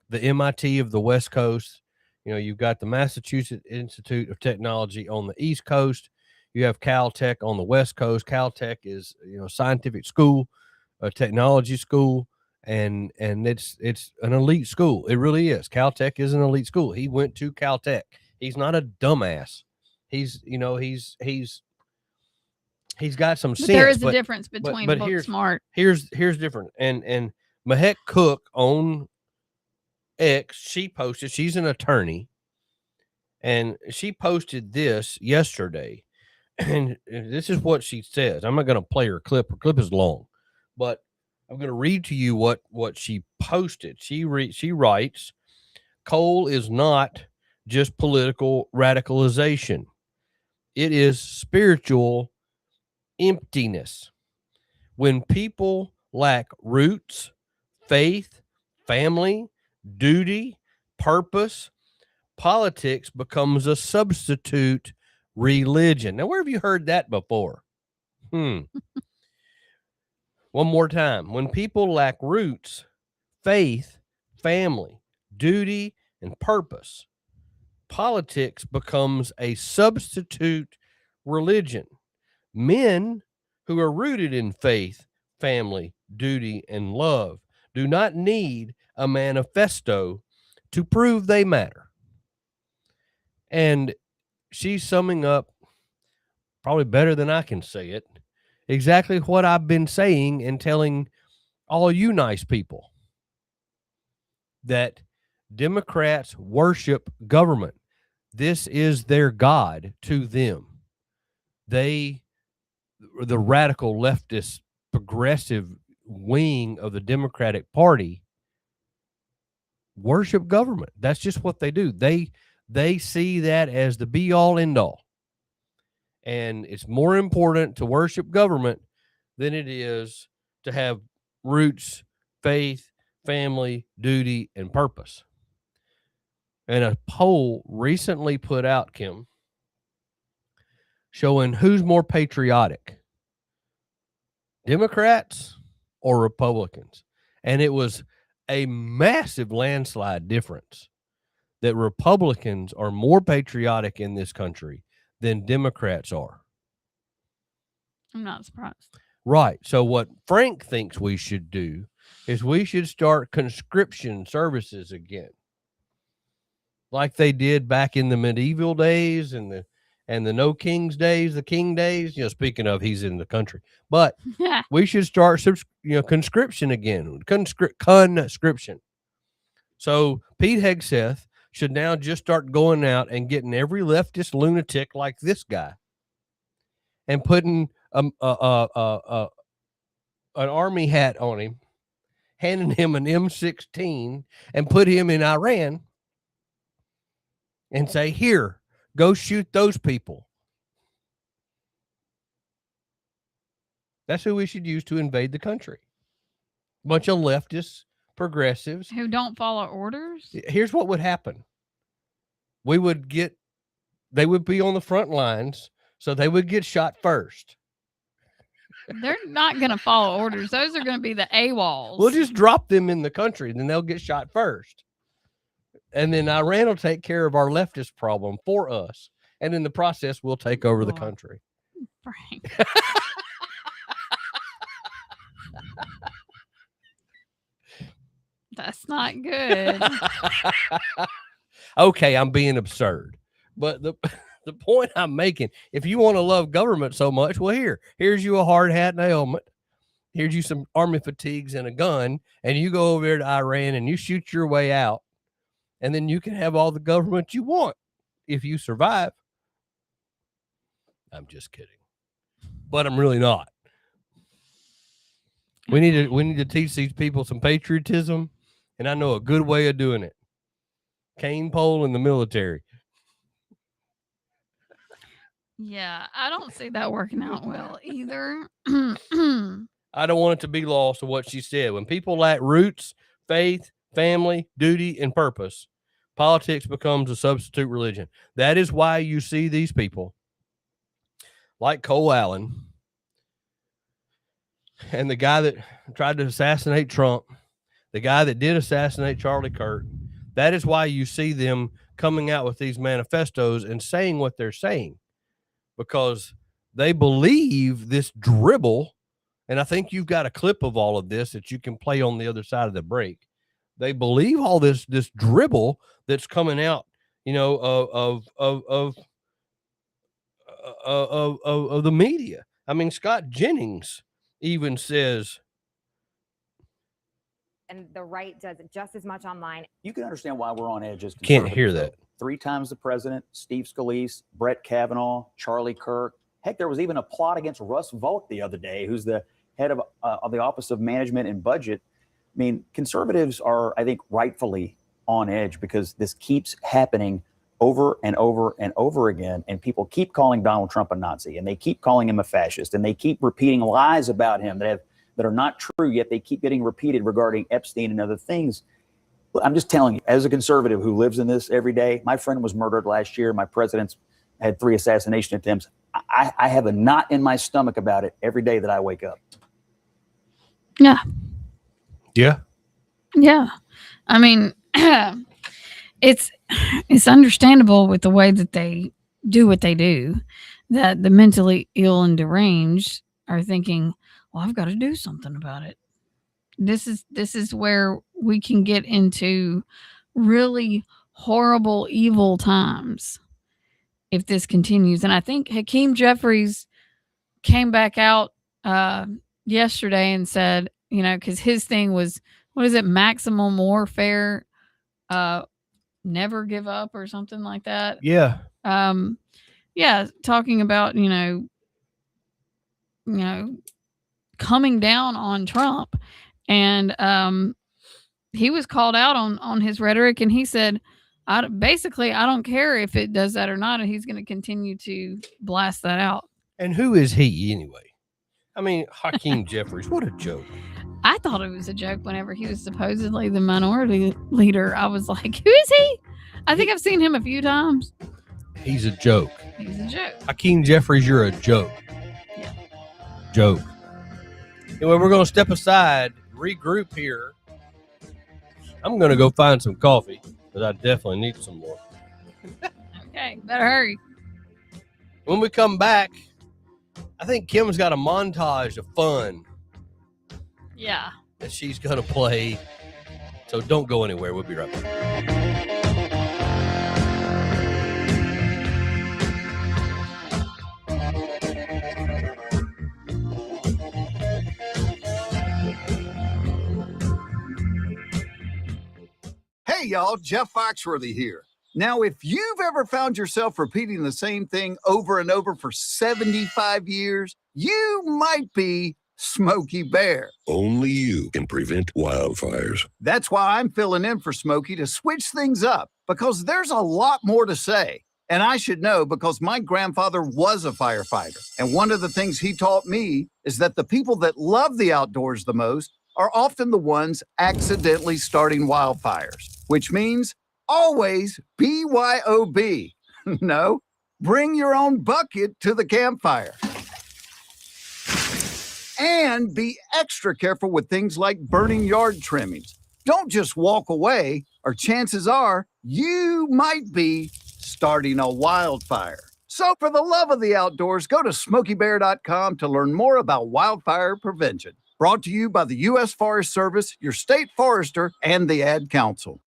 the MIT of the West Coast. You've got the Massachusetts Institute of Technology on the East Coast. You have Caltech on the West Coast. Caltech is scientific school, a technology school, and it's an elite school. It really is. Caltech is an elite school. He went to Caltech. He's not a dumbass. He's got some sense. There is a difference between book smart. Here's different. And Mahek Cook on X, she posted. She's an attorney, and she posted this yesterday. And this is what she says. I'm not going to play her clip. Her clip is long, but I'm going to read to you what she posted. She writes, Cole is not just political radicalization. It is spiritual emptiness. When people lack roots, faith, family, duty, purpose, politics becomes a substitute religion. Now, where have you heard that before? One more time. When people lack roots, faith, family, duty, and purpose, politics becomes a substitute religion. Men who are rooted in faith, family, duty, and love do not need a manifesto to prove they matter. And she's summing up, probably better than I can say it, exactly what I've been saying and telling all you nice people, that Democrats worship government. This is their God to them. The radical leftist progressive wing of the Democratic Party worship government. That's just what they do. They see that as the be all end all. And it's more important to worship government than it is to have roots, faith, family, duty, and purpose. And a poll recently put out, Kim, showing who's more patriotic, Democrats or Republicans. And it was a massive landslide difference that Republicans are more patriotic in this country than Democrats are. I'm not surprised. Right. So what Frank thinks we should do is we should start conscription services again, like they did back in the medieval days and the no kings days, the king days. Speaking of, he's in the country, but we should start conscription again. Conscription. So Pete Hegseth should now just start going out and getting every leftist lunatic like this guy and putting an army hat on him, handing him an M16 and put him in Iran and say, here, go shoot those people. That's who we should use to invade the country. Bunch of leftists, progressives who don't follow orders. Here's what would happen. We would get they would be on the front lines, so they would get shot first. They're not going to follow orders. Those are going to be the AWOLs. We'll just drop them in the country, and then they'll get shot first. And then Iran will take care of our leftist problem for us. And in the process, we'll take over the country. Frank. That's not good. Okay, I'm being absurd. But the point I'm making, if you want to love government so much, well, here's you a hard hat and a helmet. Here's you some army fatigues and a gun, and you go over there to Iran and you shoot your way out, and then you can have all the government you want if you survive. I'm just kidding, but I'm really not. We need to teach these people some patriotism, and I know a good way of doing it. Cane pole in the military. Yeah, I don't see that working out well either. I don't want it to be lost to what she said. When people lack roots, faith, family, duty, and purpose, politics becomes a substitute religion. That is why you see these people like Cole Allen and the guy that tried to assassinate Trump, the guy that did assassinate Charlie Kirk. That is why you see them coming out with these manifestos and saying what they're saying, because they believe this dribble. And I think you've got a clip of all of this that you can play on the other side of the break. They believe all this dribble that's coming out, of the media. I mean, Scott Jennings even says, and the right does just as much online. You can understand why we're on edge as can't hear that. 3 times the president, Steve Scalise, Brett Kavanaugh, Charlie Kirk. Heck, there was even a plot against Russ Vought the other day, who's the head of the Office of Management and Budget. I mean, conservatives are, I think, rightfully on edge because this keeps happening over and over and over again. And people keep calling Donald Trump a Nazi, and they keep calling him a fascist, and they keep repeating lies about him that are not true, yet they keep getting repeated regarding Epstein and other things. I'm just telling you, as a conservative who lives in this every day, my friend was murdered last year. My president's had 3 assassination attempts. I have a knot in my stomach about it every day that I wake up. Yeah. Yeah. Yeah. I mean, it's understandable with the way that they do what they do, that the mentally ill and deranged are thinking, well, I've got to do something about it. This is where we can get into really horrible, evil times if this continues. And I think Hakeem Jeffries came back out yesterday and said, because his thing was, what is it, maximum warfare, never give up or something like that. Yeah. Yeah, talking about, coming down on Trump. And he was called out on his rhetoric, and he said, I don't care if it does that or not, and he's going to continue to blast that out. And who is he anyway? I mean, Hakeem Jeffries, what a joke. I thought it was a joke whenever he was supposedly the minority leader. I was like, who is he? I think I've seen him a few times. He's a joke. He's a joke. Hakeem Jeffries, you're a joke. Yeah. Joke. Anyway, we're going to step aside, regroup here. I'm going to go find some coffee, because I definitely need some more. Okay, better hurry. When we come back, I think Kim's got a montage of fun. Yeah. That she's going to play. So don't go anywhere. We'll be right back. Hey, y'all, Jeff Foxworthy here. Now, if you've ever found yourself repeating the same thing over and over for 75 years, you might be Smokey Bear. Only you can prevent wildfires. That's why I'm filling in for Smokey to switch things up, because there's a lot more to say. And I should know because my grandfather was a firefighter. And one of the things he taught me is that the people that love the outdoors the most are often the ones accidentally starting wildfires, which means always BYOB. No, Bring your own bucket to the campfire. And be extra careful with things like burning yard trimmings. Don't just walk away, or chances are you might be starting a wildfire. So for the love of the outdoors, go to SmokeyBear.com to learn more about wildfire prevention. Brought to you by the U.S. Forest Service, your state forester, and the Ad Council.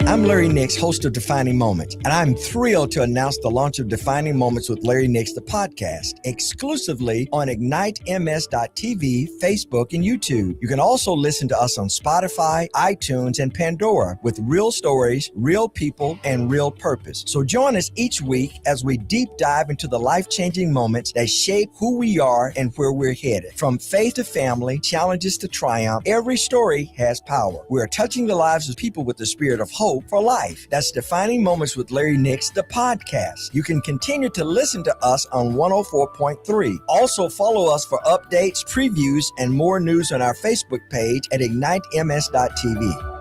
I'm Larry Nix, host of Defining Moments, and I'm thrilled to announce the launch of Defining Moments with Larry Nix, the podcast, exclusively on IgniteMS.tv, Facebook, and YouTube. You can also listen to us on Spotify, iTunes, and Pandora with real stories, real people, and real purpose. So join us each week as we deep dive into the life-changing moments that shape who we are and where we're headed. From faith to family, challenges to triumph, every story has power. We're touching the lives of people with the spirit of hope for life. That's Defining Moments with Larry Nix, the podcast. You can continue to listen to us on 104.3. Also follow us for updates, previews, and more news on our Facebook page at IgniteMS.tv.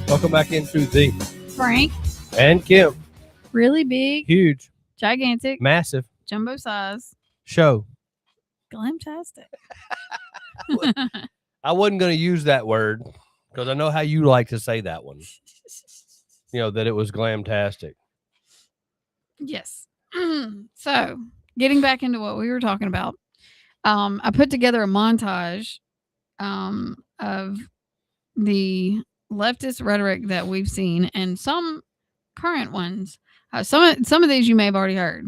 Welcome back into the Frank, and Kim really big, huge, gigantic, massive jumbo size, show. glamtastic. I wasn't going to use that word because I know how you like to say that one. You know, that it was glamtastic. Yes. So, getting back into what we were talking about, I put together a montage of the leftist rhetoric that we've seen and some current ones. Some of these you may have already heard.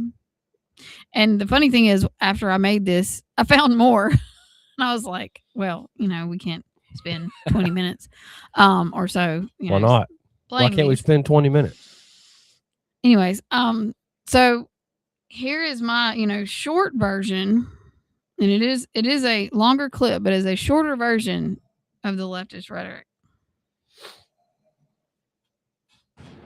And the funny thing is, after I made this, I found more. And I was like, well, you know, we can't spend 20 minutes or so. You Why know, not? Why can't we spend 20 minutes? Anyways, so here is my, short version, and it is a longer clip, but it's a shorter version of the leftist rhetoric.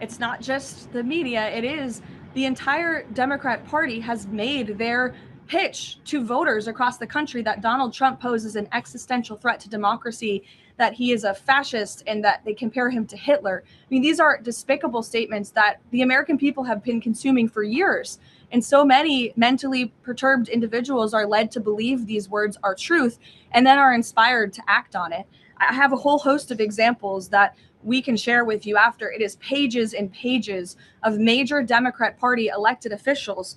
It's not just the media, it is the entire Democrat Party has made their pitch to voters across the country that Donald Trump poses an existential threat to democracy, that he is a fascist, and that they compare him to Hitler. I mean, these are despicable statements that the American people have been consuming for years. And so many mentally perturbed individuals are led to believe these words are truth and then are inspired to act on it. I have a whole host of examples that we can share with you after. It is pages and pages of major Democrat Party elected officials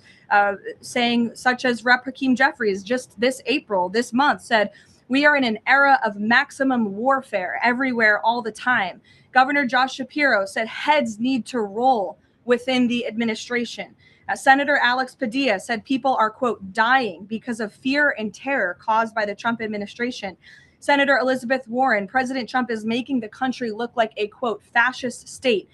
saying, such as Rep. Hakeem Jeffries just this month said, "We are in an era of maximum warfare everywhere all the time." Governor Josh Shapiro said heads need to roll within the administration. Senator Alex Padilla said people are, quote, dying because of fear and terror caused by the Trump administration. Senator Elizabeth Warren, President Trump is making the country look like a, quote, fascist state.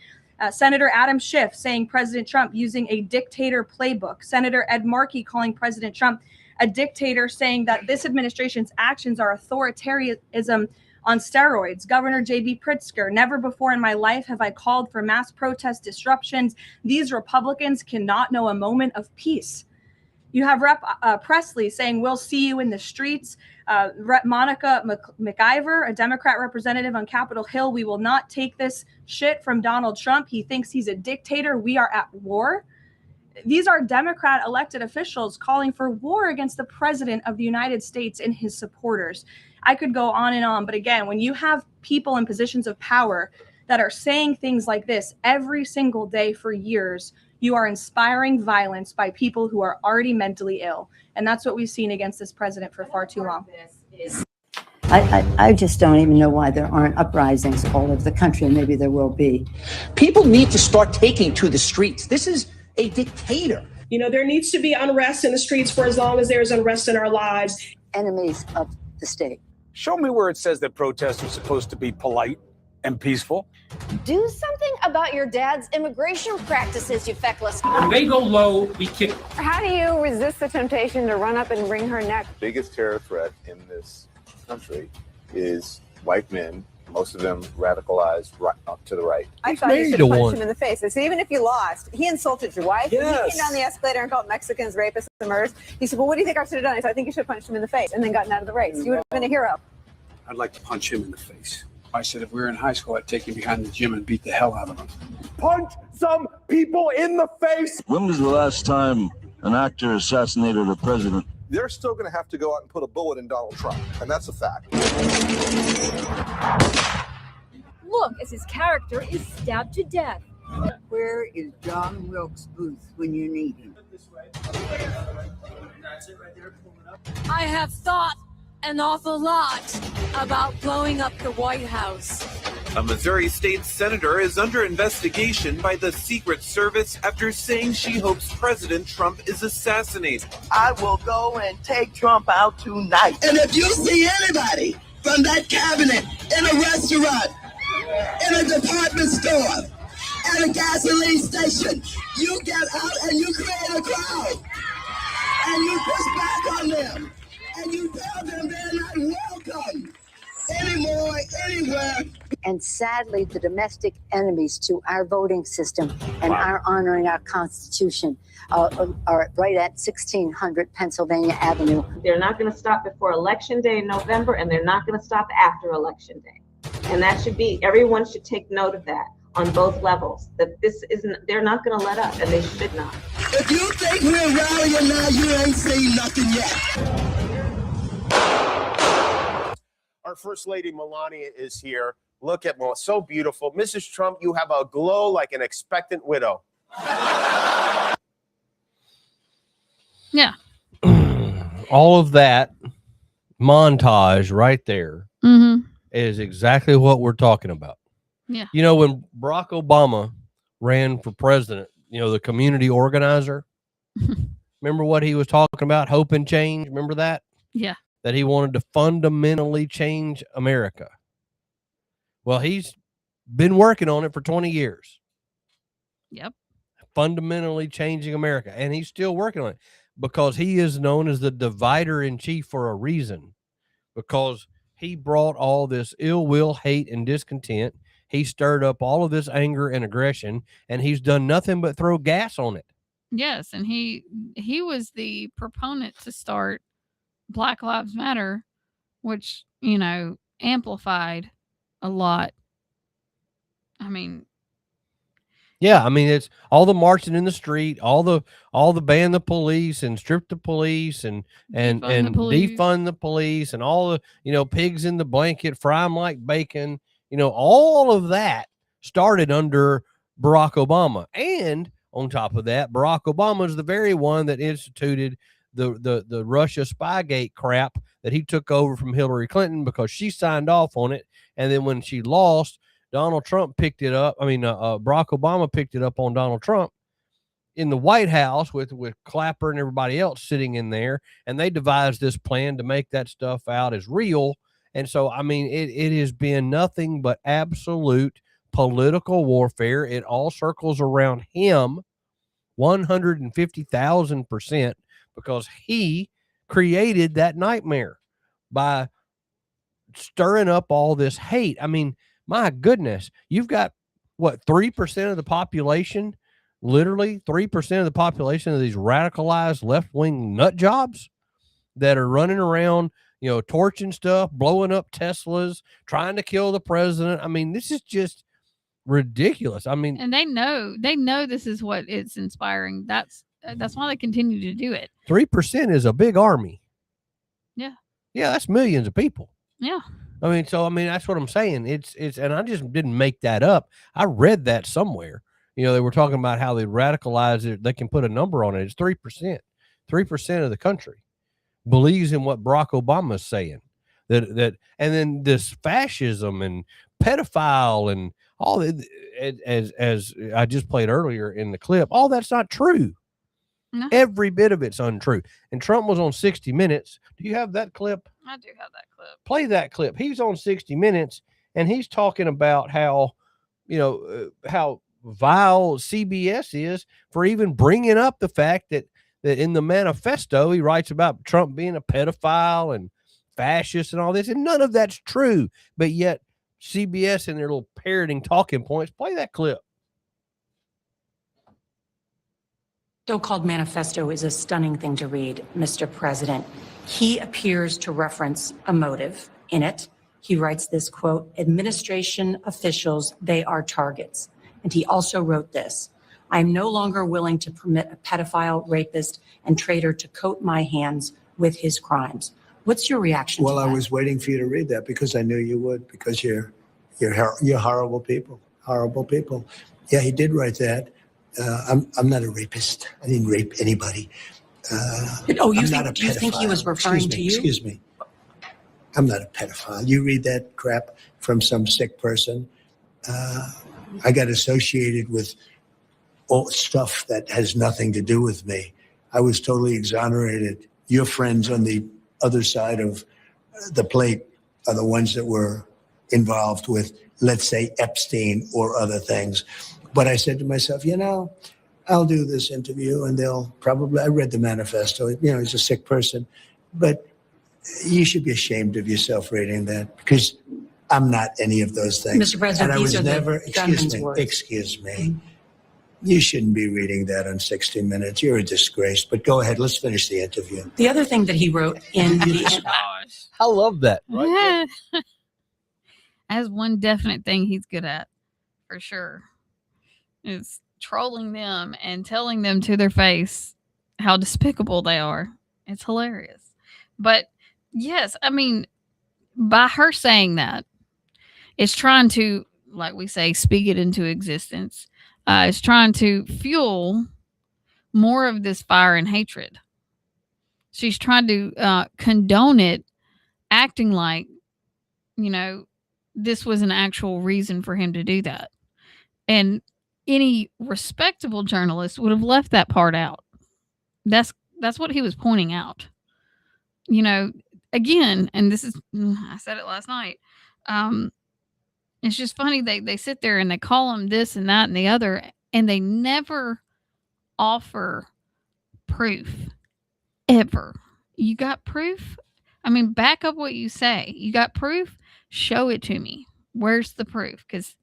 Senator Adam Schiff saying President Trump using a dictator playbook. Senator Ed Markey calling President Trump a dictator, saying that this administration's actions are authoritarianism on steroids. Governor J.B. Pritzker, never before in my life have I called for mass protest disruptions. These Republicans cannot know a moment of peace. You have Rep. Presley saying, "We'll see you in the streets." Rep. Monica McIver, a Democrat representative on Capitol Hill, "We will not take this shit from Donald Trump. He thinks he's a dictator. We are at war." These are Democrat elected officials calling for war against the president of the United States and his supporters. I could go on and on, but again, when you have people in positions of power that are saying things like this every single day for years, you are inspiring violence by people who are already mentally ill. And that's what we've seen against this president for far too long. I just don't even know why there aren't uprisings all over the country, and maybe there will be. People need to start taking to the streets. This is a dictator. You know, there needs to be unrest in the streets for as long as there's unrest in our lives. Enemies of the state. Show me where it says that protests are supposed to be polite and peaceful. Do something about your dad's immigration practices, you feckless. When they go low, we kick. How do you resist the temptation to run up and wring her neck? The biggest terror threat in this country is white men, most of them radicalized right up to the right. I thought you should punch him in the face. I said, even if you lost, he insulted your wife. Yes. He came down the escalator and called Mexicans rapists and murderers. He said, well, what do you think I should have done? I said, I think you should have punched him in the face and then gotten out of the race. You would have been a hero. I'd like to punch him in the face. I said, if we were in high school, I'd take him behind the gym and beat the hell out of him. Punch some people in the face. When was the last time an actor assassinated a president? They're still going to have to go out and put a bullet in Donald Trump, and that's a fact. Look, as his character is stabbed to death. Where is John Wilkes Booth when you need him? I have thought an awful lot about blowing up the White House. A Missouri state senator is under investigation by the Secret Service after saying she hopes President Trump is assassinated. I will go and take Trump out tonight. And if you see anybody from that cabinet in a restaurant, in a department store, at a gasoline station, you get out and you create a crowd. And you push back on them. And you tell them they're not welcome anymore, anywhere. And sadly, the domestic enemies to our voting system and our honoring our Constitution are right at 1600 Pennsylvania Avenue. They're not going to stop before Election Day in November, and they're not going to stop after Election Day. And that should be, everyone should take note of that on both levels, that this isn't, they're not going to let up, and they should not. If you think we're rallying now, you ain't seen nothing yet. Our First Lady Melania is here. Look at Melania, so beautiful. Mrs. Trump, you have a glow like an expectant widow. Yeah. All of that montage right there is exactly what we're talking about. Yeah. You know, when Barack Obama ran for president, you know, the community organizer, remember what he was talking about? Hope and change. Remember that? Yeah. That he wanted to fundamentally change America. Well, he's been working on it for 20 years. Yep. Fundamentally changing America. And he's still working on it because he is known as the divider in chief for a reason, because he brought all this ill will, hate, and discontent. He stirred up all of this anger and aggression, and he's done nothing but throw gas on it. Yes. And he was the proponent to start Black Lives Matter, which, you know, amplified a lot. I mean, yeah, I mean, it's all the marching in the street, all the ban the police and strip the police and defund the police and all the, you know, pigs in the blanket, fry them like bacon, you know, all of that started under Barack Obama. And on top of that, Barack Obama is the very one that instituted the Russia Spygate crap that he took over from Hillary Clinton because she signed off on it. And then when she lost, Donald Trump picked it up. I mean, Barack Obama picked it up on Donald Trump in the White House with Clapper and everybody else sitting in there. And they devised this plan to make that stuff out as real. And so, I mean, it has been nothing but absolute political warfare. It all circles around him 150,000%. Because he created that nightmare by stirring up all this hate. I mean, my goodness, you've got what, 3% of the population, literally 3% of the population of these radicalized left-wing nut jobs that are running around, you know, torching stuff, blowing up Teslas, trying to kill the president. I mean, this is just ridiculous. I mean, and they know this is what it's inspiring. That's why they continue to do it. 3% is a big army. Yeah. Yeah, that's millions of people. Yeah. I mean, so, I mean, that's what I'm saying. It's, and I just didn't make that up. I read that somewhere. You know, they were talking about how they radicalize it. They can put a number on it. It's 3%. 3% of the country believes in what Barack Obama is saying. That, and then this fascism and pedophile and all that, as I just played earlier in the clip, all that's not true. No. Every bit of it's untrue. And Trump was on 60 Minutes. Do you have that clip? I do have that clip. Play that clip. He's on 60 Minutes, and he's talking about how, how vile CBS is for even bringing up the fact that in the manifesto, he writes about Trump being a pedophile and fascist and all this, and none of that's true. But yet CBS and their little parroting talking points, play that clip. So-called manifesto is a stunning thing to read, Mr. President. He appears to reference a motive in it. He writes this quote, administration officials, they are targets. And he also wrote this, I am no longer willing to permit a pedophile, rapist, and traitor to coat my hands with his crimes. What's your reaction to that? Well, I was waiting for you to read that because I knew you would, because you're horrible people, horrible people. Yeah, he did write that. I'm not a rapist. I didn't rape anybody. Do you think he was referring to you? Excuse me. I'm not a pedophile. You read that crap from some sick person. I got associated with all stuff that has nothing to do with me. I was totally exonerated. Your friends on the other side of the plate are the ones that were involved with, let's say, Epstein or other things. But I said to myself, I'll do this interview and I read the manifesto, he's a sick person, but you should be ashamed of yourself reading that because I'm not any of those things. Mr. President, and I these was are never, the gunman's words. Excuse me. You shouldn't be reading that on 60 Minutes. You're a disgrace, but go ahead. Let's finish the interview. The other thing that he wrote in the... I love that. Right? As one definite thing he's good at, for sure, is trolling them and telling them to their face how despicable they are. It's hilarious. But yes, I mean, by her saying that, it's trying to, like we say, speak it into existence. It's trying to fuel more of this fire and hatred. She's trying to condone it, acting like, this was an actual reason for him to do that. And any respectable journalist would have left that part out. That's what he was pointing out. Again, and this is, I said it last night. It's just funny. They sit there and they call him this and that and the other, and they never offer proof ever. You got proof? I mean, back up what you say. You got proof? Show it to me. Where's the proof? Because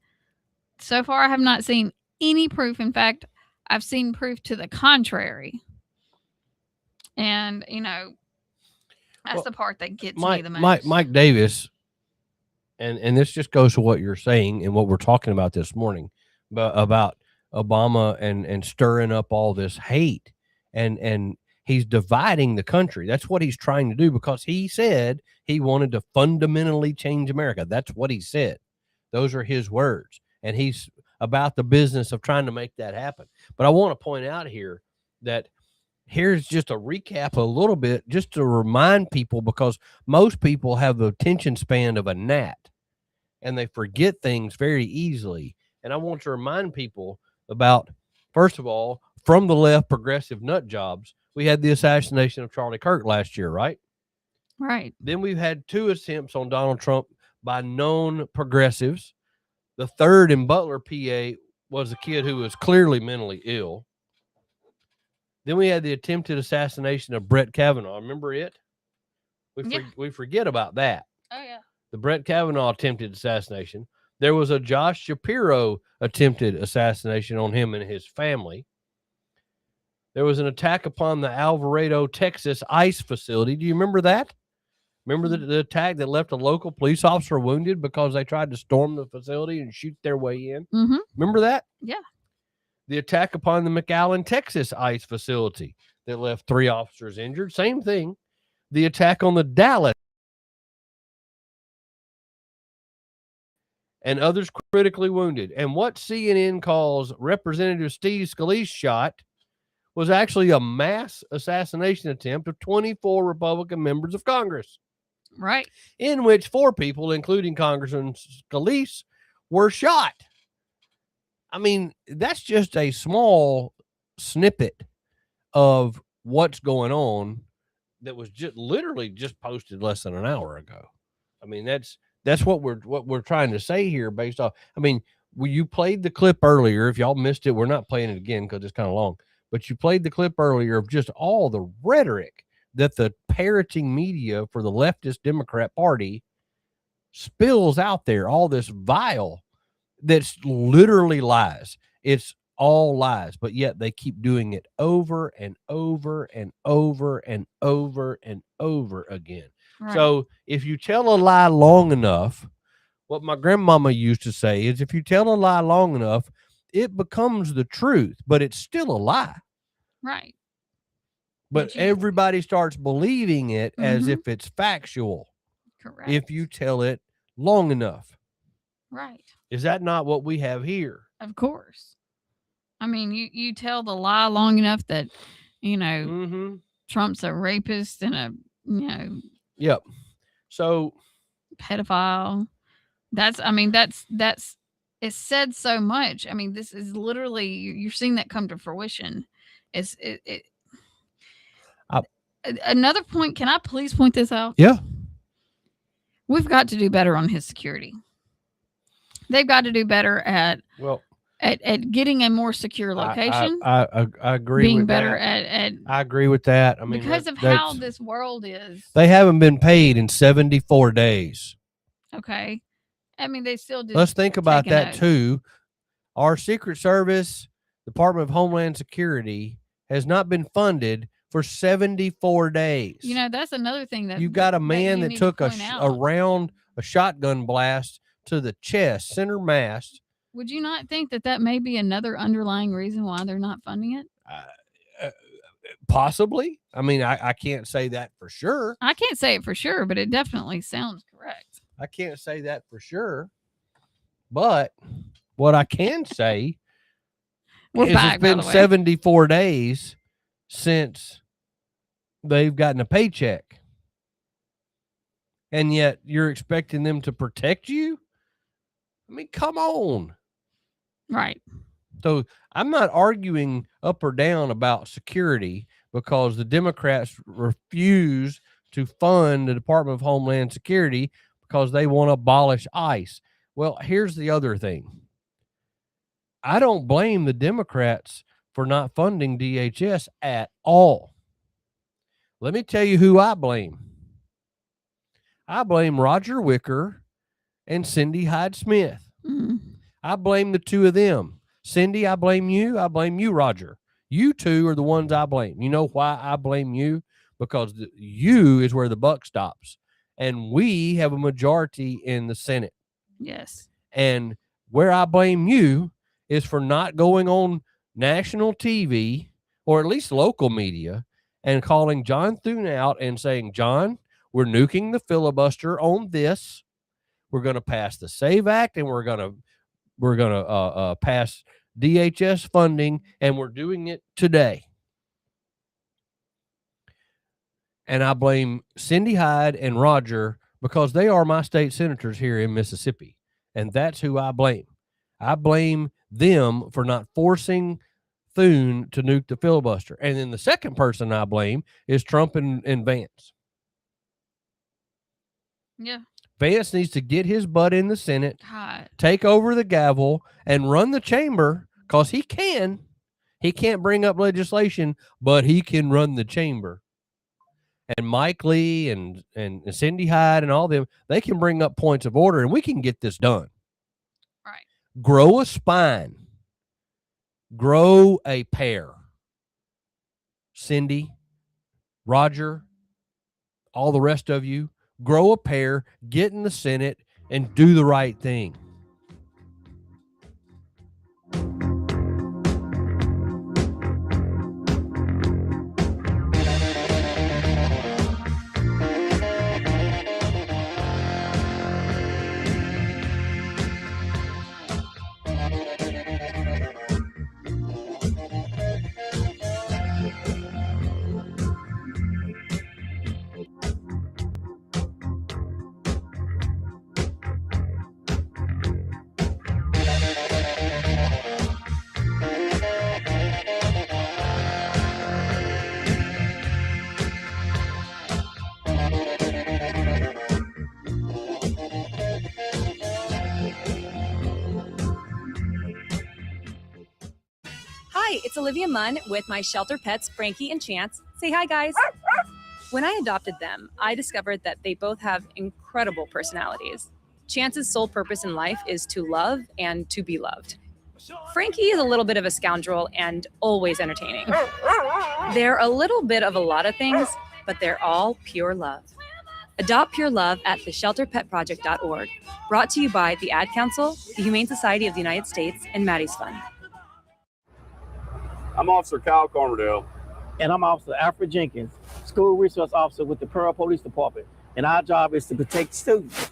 so far I have not seen any proof. In fact, I've seen proof to the contrary. And, that's the part that gets me the most. Mike Davis, and this just goes to what you're saying and what we're talking about this morning, about Obama and stirring up all this hate. And he's dividing the country. That's what he's trying to do, because he said he wanted to fundamentally change America. That's what he said. Those are his words. And he's about the business of trying to make that happen. But I want to point out here that here's just a recap a little bit, just to remind people, because most people have the attention span of a gnat and they forget things very easily. And I want to remind people about, first of all, from the left progressive nut jobs, we had the assassination of Charlie Kirk last year, right? Right. Then we've had 2 attempts on Donald Trump by known progressives. The third in Butler, PA, was a kid who was clearly mentally ill. Then we had the attempted assassination of Brett Kavanaugh. Remember it? We forget about that. Oh, yeah. The Brett Kavanaugh attempted assassination. There was a Josh Shapiro attempted assassination on him and his family. There was an attack upon the Alvarado, Texas ICE facility. Do you remember that? Remember the attack that left a local police officer wounded because they tried to storm the facility and shoot their way in? Mm-hmm. Remember that? Yeah. The attack upon the McAllen, Texas ICE facility that left 3 officers injured. Same thing. The attack on the Dallas and others critically wounded. And what CNN calls Representative Steve Scalise shot was actually a mass assassination attempt of 24 Republican members of Congress. Right. In which 4 people, including Congressman Scalise, were shot. I mean, that's just a small snippet of what's going on that was just literally just posted less than an hour ago. I mean, that's what we're trying to say here based off. I mean, you played the clip earlier. If y'all missed it, we're not playing it again because it's kind of long. But you played the clip earlier of just all the rhetoric that the parroting media for the leftist Democrat Party spills out there. All this vile that's literally lies. It's all lies, but yet they keep doing it over and over and over and over and over again. Right. So if you tell a lie long enough, what my grandmama used to say is if you tell a lie long enough, it becomes the truth, but it's still a lie. Right. But everybody starts believing it as if it's factual. Correct. If you tell it long enough. Right. Is that not what we have here? Of course. I mean, you tell the lie long enough that, you know, Trump's a rapist and a, you know. Yep. So pedophile. That's it's said so much. I mean, this is literally, you're seeing that come to fruition. Another point, can I please point this out? Yeah. We've got to do better on his security. They've got to do better at getting a more secure location. I agree being with better that. at I agree with that. I mean, because of how this world is. They haven't been paid in 74 days. Okay. I mean, they still do. Let's think about that too. Our Secret Service, Department of Homeland Security, has not been funded for 74 days. You know, that's another thing that you've got a man that took a shotgun blast to the chest, center mass. Would you not think that may be another underlying reason why they're not funding it? Possibly. I mean, I can't say that for sure. I can't say it for sure, but it definitely sounds correct. I can't say that for sure. But what I can say is it's been 74 days since they've gotten a paycheck. And yet you're expecting them to protect you? I mean, come on. Right. So I'm not arguing up or down about security because the Democrats refuse to fund the Department of Homeland Security because they want to abolish ICE. Well, here's the other thing. I don't blame the Democrats for not funding DHS at all. Let me tell you who I blame. I blame Roger Wicker and Cindy Hyde-Smith. I blame the two of them. Cindy, I blame you. I blame you, Roger. You two are the ones I blame. You know why I blame you? Because you is where the buck stops. And we have a majority in the Senate. Yes. And where I blame you is for not going on national TV or at least local media and calling John Thune out and saying, John, we're nuking the filibuster on this. We're going to pass the SAVE Act and we're going to pass DHS funding, and we're doing it today. And I blame Cindy Hyde and Roger because they are my state senators here in Mississippi. And that's who I blame. I blame them for not forcing Thune to nuke the filibuster. And then the second person I blame is Trump and Vance. Yeah. Vance needs to get his butt in the Senate, take over the gavel, and run the chamber because he can. He can't bring up legislation, but he can run the chamber. And Mike Lee and Cindy Hyde and all them, they can bring up points of order, and we can get this done. Right. Grow a spine. Grow a pair. Cindy, Roger, all the rest of you, grow a pair, get in the Senate, and do the right thing. It's Olivia Munn with my shelter pets, Frankie and Chance. Say hi, guys. When I adopted them, I discovered that they both have incredible personalities. Chance's sole purpose in life is to love and to be loved. Frankie is a little bit of a scoundrel and always entertaining. They're a little bit of a lot of things, but they're all pure love. Adopt pure love at theshelterpetproject.org. Brought to you by the Ad Council, the Humane Society of the United States, and Maddie's Fund. I'm Officer Kyle Cormerdale. And I'm Officer Alfred Jenkins, School Resource Officer with the Pearl Police Department. And our job is to protect students.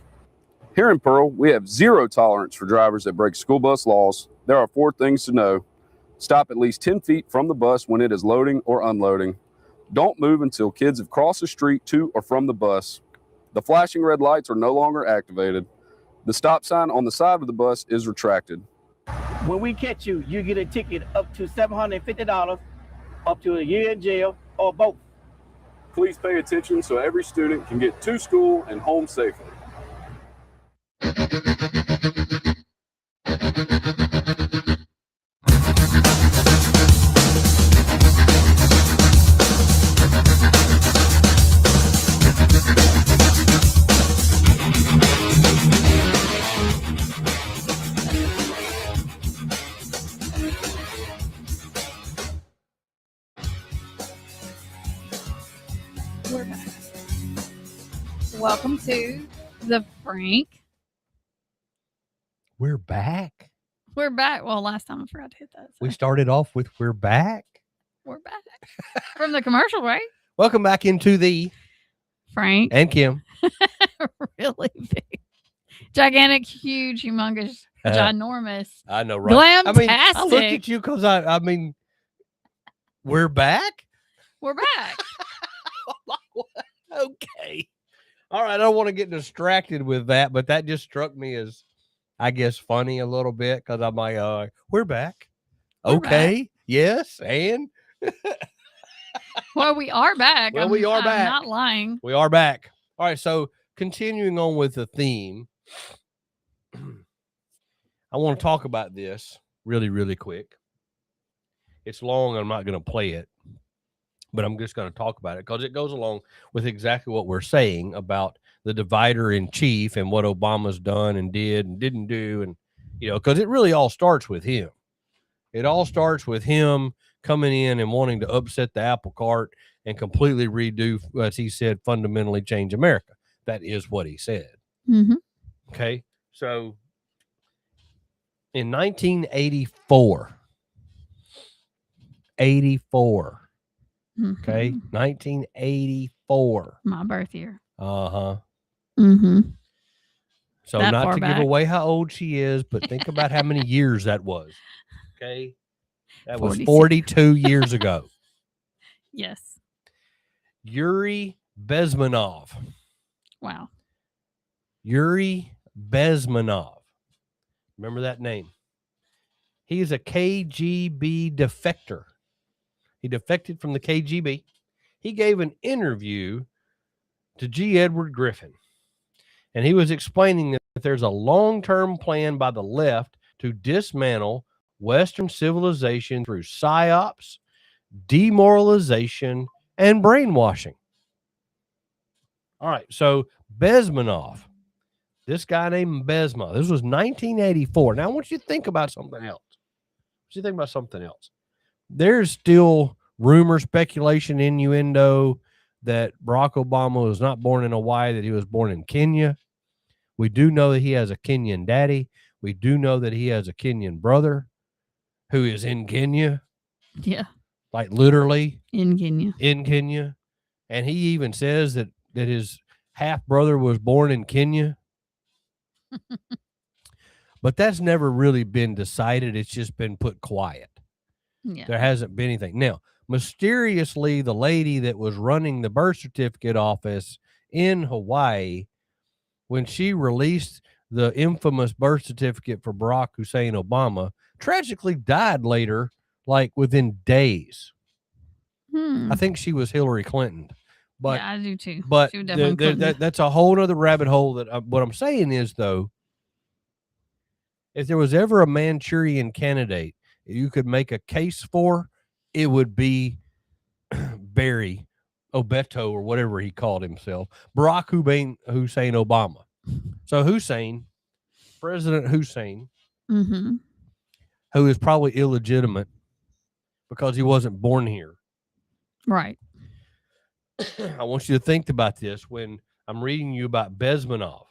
Here in Pearl, we have zero tolerance for drivers that break school bus laws. There are 4 things to know. Stop at least 10 feet from the bus when it is loading or unloading. Don't move until kids have crossed the street to or from the bus. The flashing red lights are no longer activated. The stop sign on the side of the bus is retracted. When we catch you, you get a ticket up to $750, up to a year in jail, or both. Please pay attention so every student can get to school and home safely. We're back. Welcome to the Frank. We're back. We're back. Well, last time I forgot to hit that. We started off with we're back. We're back from the commercial, right? Welcome back into the Frank and Kim. Really big, gigantic, huge, humongous, ginormous. I know, right? Glamtastic. I mean, I looked at you because I mean, we're back. We're back. Okay. All right. I don't want to get distracted with that, but that just struck me as, I guess, funny a little bit because I'm like, we're back. Okay. Back. Yes. And well, we are back. Well, we are back. I'm not lying. We are back. All right. So continuing on with the theme, I want to talk about this really, really quick. It's long. I'm not going to play it, but I'm just going to talk about it because it goes along with exactly what we're saying about the divider in chief and what Obama's done and did and didn't do. And, you know, because it really all starts with him. It all starts with him coming in and wanting to upset the apple cart and completely redo, as he said, fundamentally change America. That is what he said. Mm-hmm. Okay. So in 1984, 84. Mm-hmm. Okay. 1984. My birth year. Uh-huh. Mm-hmm. So That not far to back. give away how old she is, but think about how many years that was. Okay. That was 46. 42 years ago. Yes. Yuri Bezmenov. Wow. Yuri Bezmenov. Remember that name? He is a KGB defector. He defected from the KGB. He gave an interview to G. Edward Griffin, and he was explaining that there's a long-term plan by the left to dismantle Western civilization through psyops, demoralization, and brainwashing. All right, so Bezmenov, this guy named Bezmenov, this was 1984. Now I want you to think about something else. There's still rumor, speculation, innuendo that Barack Obama was not born in Hawaii, that he was born in Kenya. We do know that he has a Kenyan daddy. We do know that he has a Kenyan brother who is in Kenya. Yeah. Like literally In Kenya. in Kenya. And he even says that his half brother was born in Kenya. But that's never really been decided. It's just been put quiet. Yeah. There hasn't been anything. Now, mysteriously, the lady that was running the birth certificate office in Hawaii, when she released the infamous birth certificate for Barack Hussein Obama, tragically died later, like within days. I think she was Hillary Clinton. But yeah, I do too. But She definitely couldn't. that's a whole other rabbit hole. That what I'm saying is, though, if there was ever a Manchurian candidate, you could make a case for, it would be Barry Obeto or whatever he called himself, Barack Hussein Obama. So President Hussein, Mm-hmm. who is probably illegitimate because he wasn't born here. Right. I want you to think about this when I'm reading you about Bezmenov.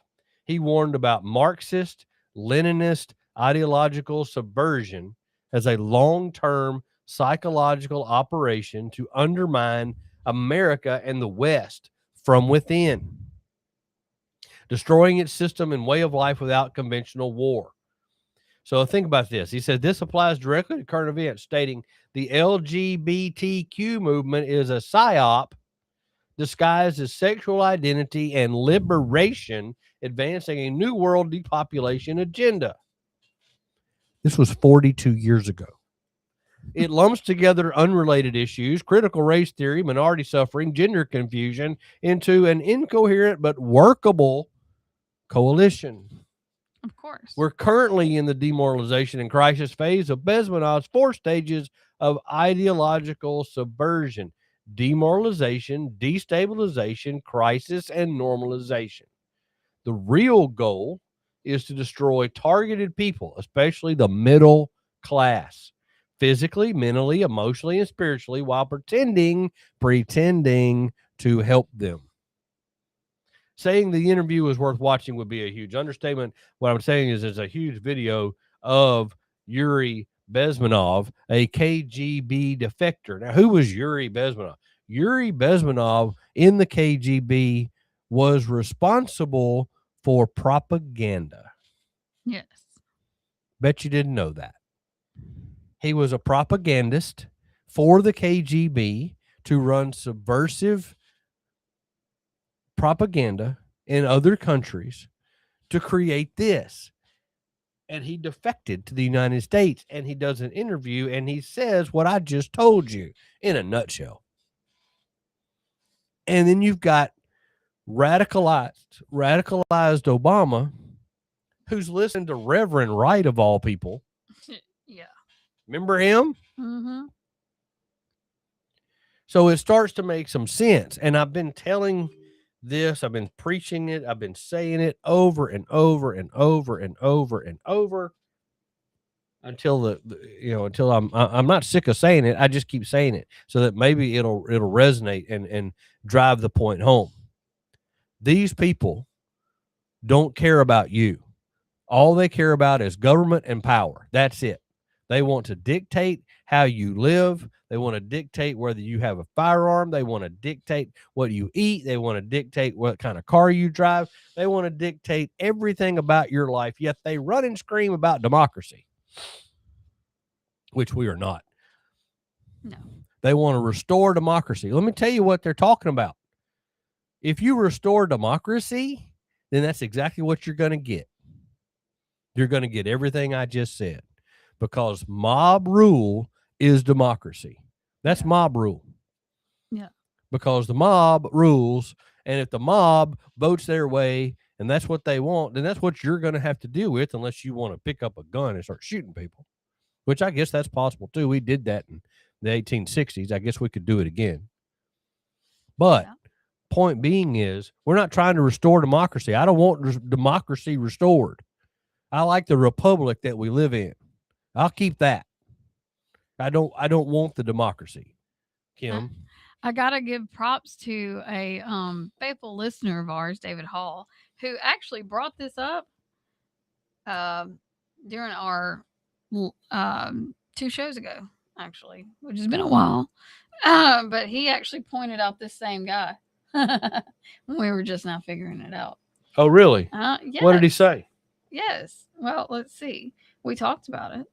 He warned about Marxist, Leninist ideological subversion as a long-term psychological operation to undermine America and the West from within, destroying its system and way of life without conventional war. So think about this. He said this applies directly to current events, stating the LGBTQ movement is a psyop disguised as sexual identity and liberation, advancing a new world depopulation agenda. This was 42 years ago. It lumps together unrelated issues, critical race theory, minority suffering, gender confusion into an incoherent but workable coalition. Of course. We're currently in the demoralization and crisis phase of Bezmenov's 4 stages of ideological subversion: demoralization, destabilization, crisis, and normalization. The real goal is to destroy targeted people, especially the middle class, physically, mentally, emotionally, and spiritually, while pretending to help them. Saying the interview was worth watching would be a huge understatement. What I'm saying is there's a huge video of Yuri Bezmenov, a KGB defector. Now, who was Yuri Bezmenov? Yuri Bezmenov in the KGB was responsible for propaganda. Yes. Bet you didn't know that. He was a propagandist for the KGB to run subversive propaganda in other countries to create this. And he defected to the United States, and he does an interview and he says what I just told you in a nutshell. And then you've got radicalized Obama, who's listened to Reverend Wright of all people. Yeah. Remember him? Mm-hmm. So it starts to make some sense. And I've been telling this, I've been preaching it, I've been saying it over and over and over and over and over until until I'm not sick of saying it. I just keep saying it so that maybe it'll resonate and drive the point home. These people don't care about you. All they care about is government and power. That's it. They want to dictate how you live. They want to dictate whether you have a firearm. They want to dictate what you eat. They want to dictate what kind of car you drive. They want to dictate everything about your life, yet they run and scream about democracy, which we are not. No. They want to restore democracy. Let me tell you what they're talking about. If you restore democracy, then that's exactly what you're going to get. You're going to get everything I just said, because mob rule is democracy. That's mob rule. Yeah. Because the mob rules, and if the mob votes their way and that's what they want, then that's what you're going to have to deal with, unless you want to pick up a gun and start shooting people, which I guess that's possible too. We did that in the 1860s. I guess we could do it again. But point being is, we're not trying to restore democracy. I don't want democracy restored. I like the republic that we live in. I'll keep that. I don't want the democracy, Kim. I gotta give props to a faithful listener of ours, David Hall, who actually brought this up during our 2 shows ago, actually, which has been a while. But he actually pointed out this same guy. We were just now figuring it out. Oh, really? Yes. What did he say? Yes. Well, let's see. We talked about it.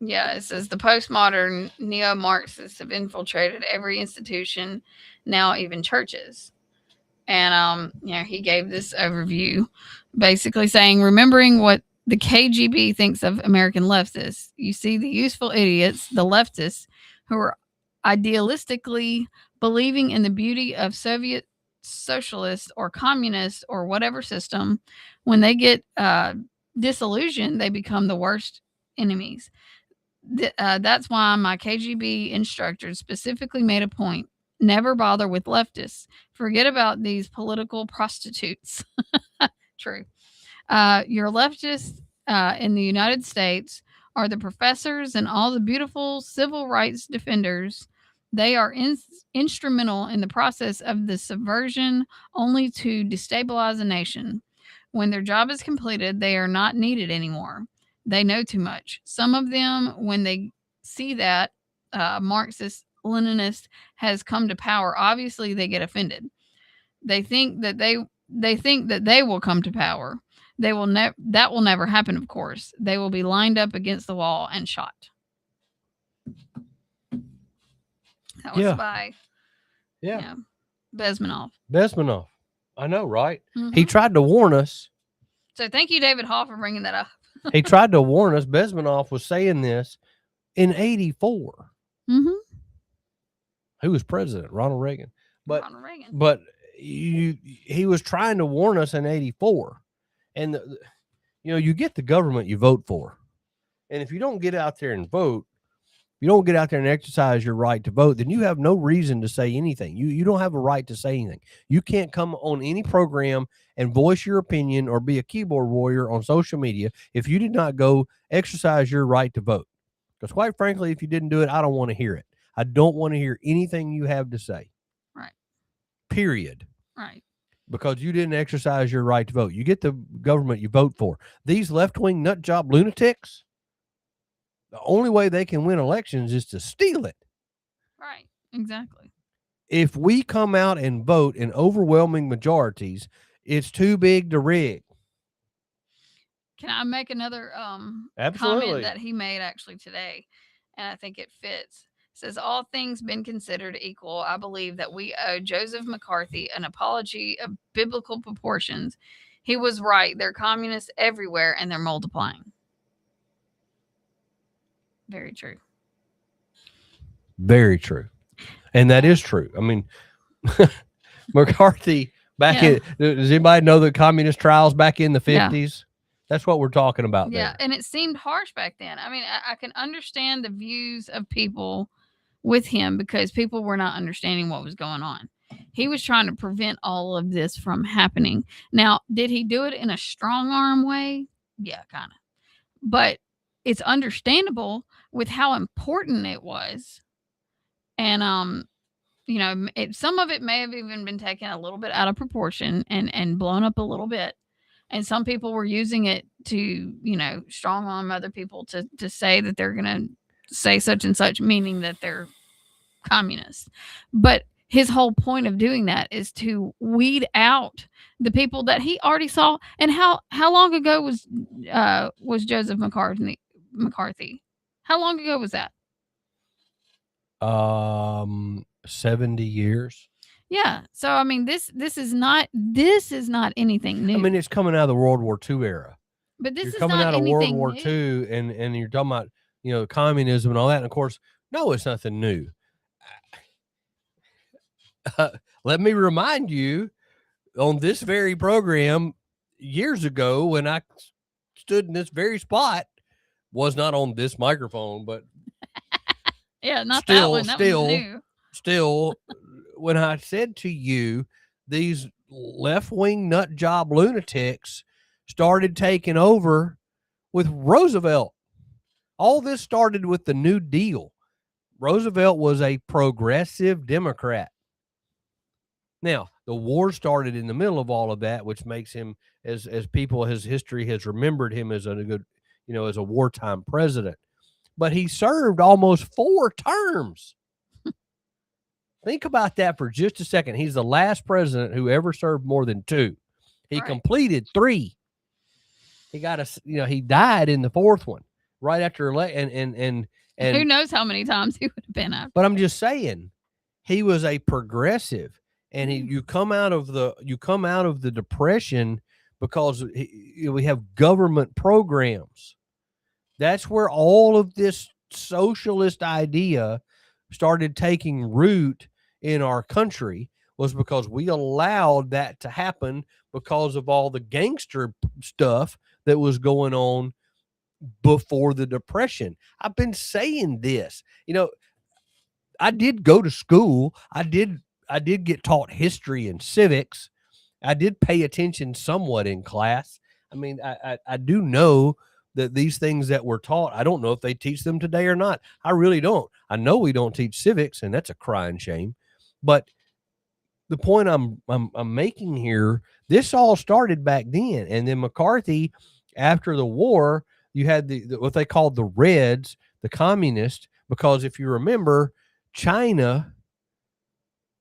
Yeah, it says the postmodern neo-Marxists have infiltrated every institution, now even churches. And he gave this overview, basically saying, remembering what the KGB thinks of American leftists, you see the useful idiots, the leftists, who are idealistically believing in the beauty of Soviet socialist or communist or whatever system. When they get disillusioned, they become the worst enemies. That's why my KGB instructors specifically made a point: never bother with leftists. Forget about these political prostitutes. True. Your leftists in the United States are the professors and all the beautiful civil rights defenders. They are instrumental in the process of the subversion only to destabilize a nation. When their job is completed, they are not needed anymore. They know too much. Some of them, when they see that Marxist Leninist has come to power, obviously they get offended. They think that they will come to power. They will that will never happen, of course. They will be lined up against the wall and shot. That was by Bezmenov. Bezmenov. I know, right? Mhm. He tried to warn us. So thank you, David Hall, for bringing that up. He tried to warn us. Bezmenov was saying this in 84. Mm-hmm. Who was president? Ronald Reagan. Ronald Reagan. But he was trying to warn us in 84. And, you get the government you vote for. And if you don't get out there and vote, you don't get out there and exercise your right to vote, then you have no reason to say anything. You don't have a right to say anything. You can't come on any program and voice your opinion or be a keyboard warrior on social media if you did not go exercise your right to vote. Because quite frankly, if you didn't do it, I don't want to hear it. I don't want to hear anything you have to say. Right. Period. Right. Because you didn't exercise your right to vote. You get the government you vote for. These left-wing nut job lunatics, the only way they can win elections is to steal it. Right. Exactly. If we come out and vote in overwhelming majorities, it's too big to rig. Can I make another Absolutely. comment that he made actually today? And I think it fits. It says, all things been considered equal, I believe that we owe Joseph McCarthy an apology of biblical proportions. He was right. They're communists everywhere and they're multiplying. Very true. Very true. And that is true. I mean, McCarthy does anybody know the communist trials back in the 50s? Yeah. That's what we're talking about there. And it seemed harsh back then. I mean, I can understand the views of people with him because people were not understanding what was going on. He was trying to prevent all of this from happening. Now, did he do it in a strong arm way? Yeah, kind of. But it's understandable with how important it was. And, some of it may have even been taken a little bit out of proportion and blown up a little bit. And some people were using it to, strong arm other people to say that they're going to say such and such, meaning that they're communists. But his whole point of doing that is to weed out the people that he already saw. And how long ago was Joseph McCarthy? How long ago was that? 70 years. Yeah. So I mean, this is not anything new. I mean, it's coming out of the World War II era. But this you're is coming not out of World anything War new. II, and you're talking about communism and all that. And of course, no, it's nothing new. Let me remind you, on this very program years ago, when I stood in this very spot, was not on this microphone, but yeah, not that one. That was new. Still, when I said to you, these left-wing nut job lunatics started taking over with Roosevelt. All this started with the New Deal. Roosevelt was a progressive Democrat. Now, the war started in the middle of all of that, which makes him, as people, his history has remembered him as a good, as a wartime president. But he served almost 4 terms. Think about that for just a second. He's the last president who ever served more than 2. He completed 3. He got he died in the 4th one right after and who knows how many times he would have been after. But I'm just saying, he was a progressive, and you come out of the Depression because we have government programs. That's where all of this socialist idea started taking root in our country, was because we allowed that to happen because of all the gangster stuff that was going on before the Depression. I've been saying this. You know, I did go to school. I did get taught history and civics. I did pay attention somewhat in class. I mean, I do know that these things that were taught, I don't know if they teach them today or not. I really don't. I know we don't teach civics, and that's a crying shame. But the point I'm making here, this all started back then. And then McCarthy, after the war, you had the what they called the Reds, the communists, because if you remember, China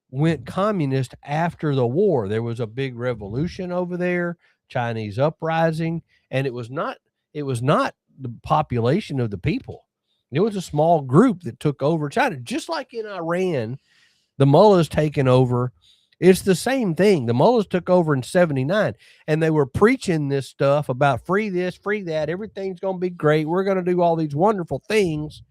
went communist after the war. There was a big revolution over there, Chinese uprising, and it was not the population of the people. It was a small group that took over China, just like in Iran, the mullahs taken over. It's the same thing. The mullahs took over in 79, and they were preaching this stuff about free this, free that. Everything's going to be great. We're going to do all these wonderful things.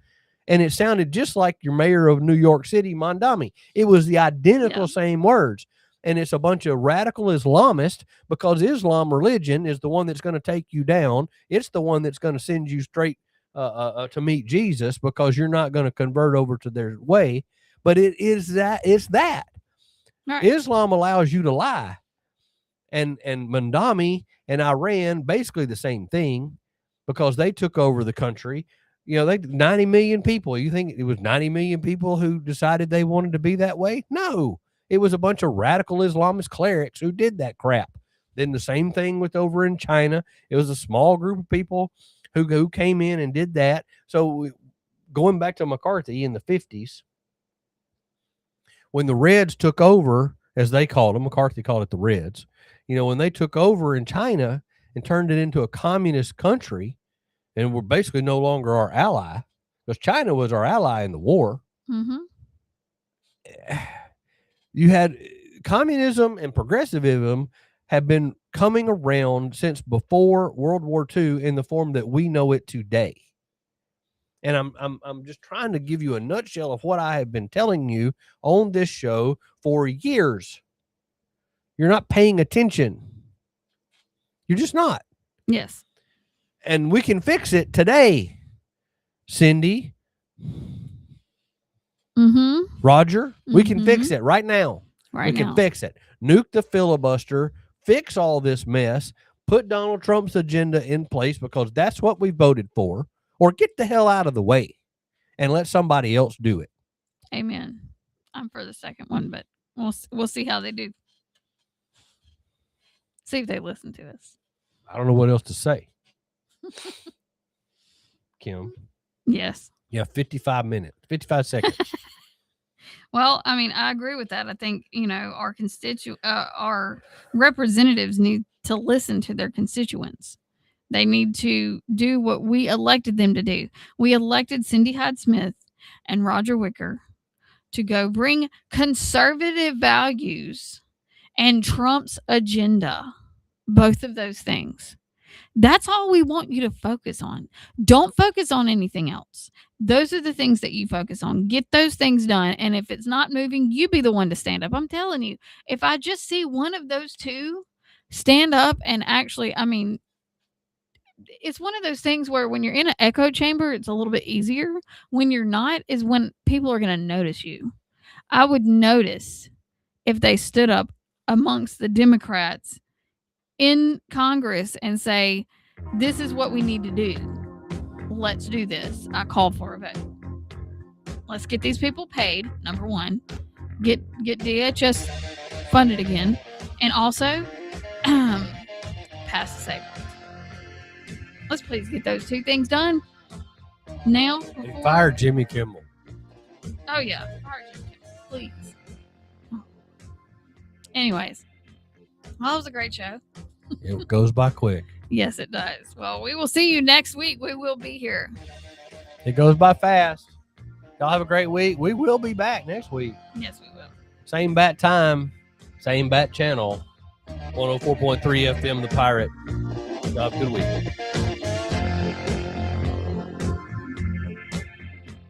And it sounded just like your mayor of New York City, Mondami. It was the identical same words. And it's a bunch of radical Islamists, because Islam religion is the one that's going to take you down. It's the one that's going to send you straight to meet Jesus, because you're not going to convert over to their way. But it's that. Right. Islam allows you to lie. And Mondami and Iran, basically the same thing, because they took over the country. You know, 90 million people. You think it was 90 million people who decided they wanted to be that way? No, it was a bunch of radical Islamist clerics who did that crap. Then the same thing with over in China. It was a small group of people who came in and did that. So going back to McCarthy in the 50s, when the Reds took over, as they called them, McCarthy called it the Reds. You know, when they took over in China and turned it into a communist country, and we're basically no longer our ally, because China was our ally in the war. Mm-hmm. You had communism and progressivism have been coming around since before World War II in the form that we know it today. And I'm just trying to give you a nutshell of what I have been telling you on this show for years. You're not paying attention. You're just not. Yes. And we can fix it today, Cindy. Mm-hmm. Roger, we can fix it right now. We can fix it. Nuke the filibuster, fix all this mess, put Donald Trump's agenda in place, because that's what we voted for, or get the hell out of the way and let somebody else do it. Amen. I'm for the second one, but we'll see how they do. See if they listen to us. I don't know what else to say. Kim. Yes. Yeah, 55 seconds. Well, I mean, I agree with that. I think, you know, our representatives need to listen to their constituents. They need to do what we elected them to do. We elected Cindy Hyde-Smith and Roger Wicker to go bring conservative values and Trump's agenda, both of those things. That's all we want you to focus on. Don't focus on anything else. Those are the things that you focus on. Get those things done. And if it's not moving, you be the one to stand up. I'm telling you, if I just see one of those two stand up and actually, I mean, it's one of those things where when you're in an echo chamber, it's a little bit easier. When you're not is when people are going to notice you. I would notice if they stood up amongst the Democrats in Congress and say, this is what we need to do. Let's do this. I call for a vote. Let's get these people paid. Number one, get DHS funded again. And also pass the SAVE Act. Let's please get those two things done now. And fire Jimmy Kimmel. Oh yeah. Fire Jimmy Kimmel, please. Anyways. Well, it was a great show. It goes by quick. Yes, it does. Well, we will see you next week. We will be here. It goes by fast. Y'all have a great week. We will be back next week. Yes, we will. Same bat time, same bat channel. 104.3 FM, The Pirate. Y'all have a good week.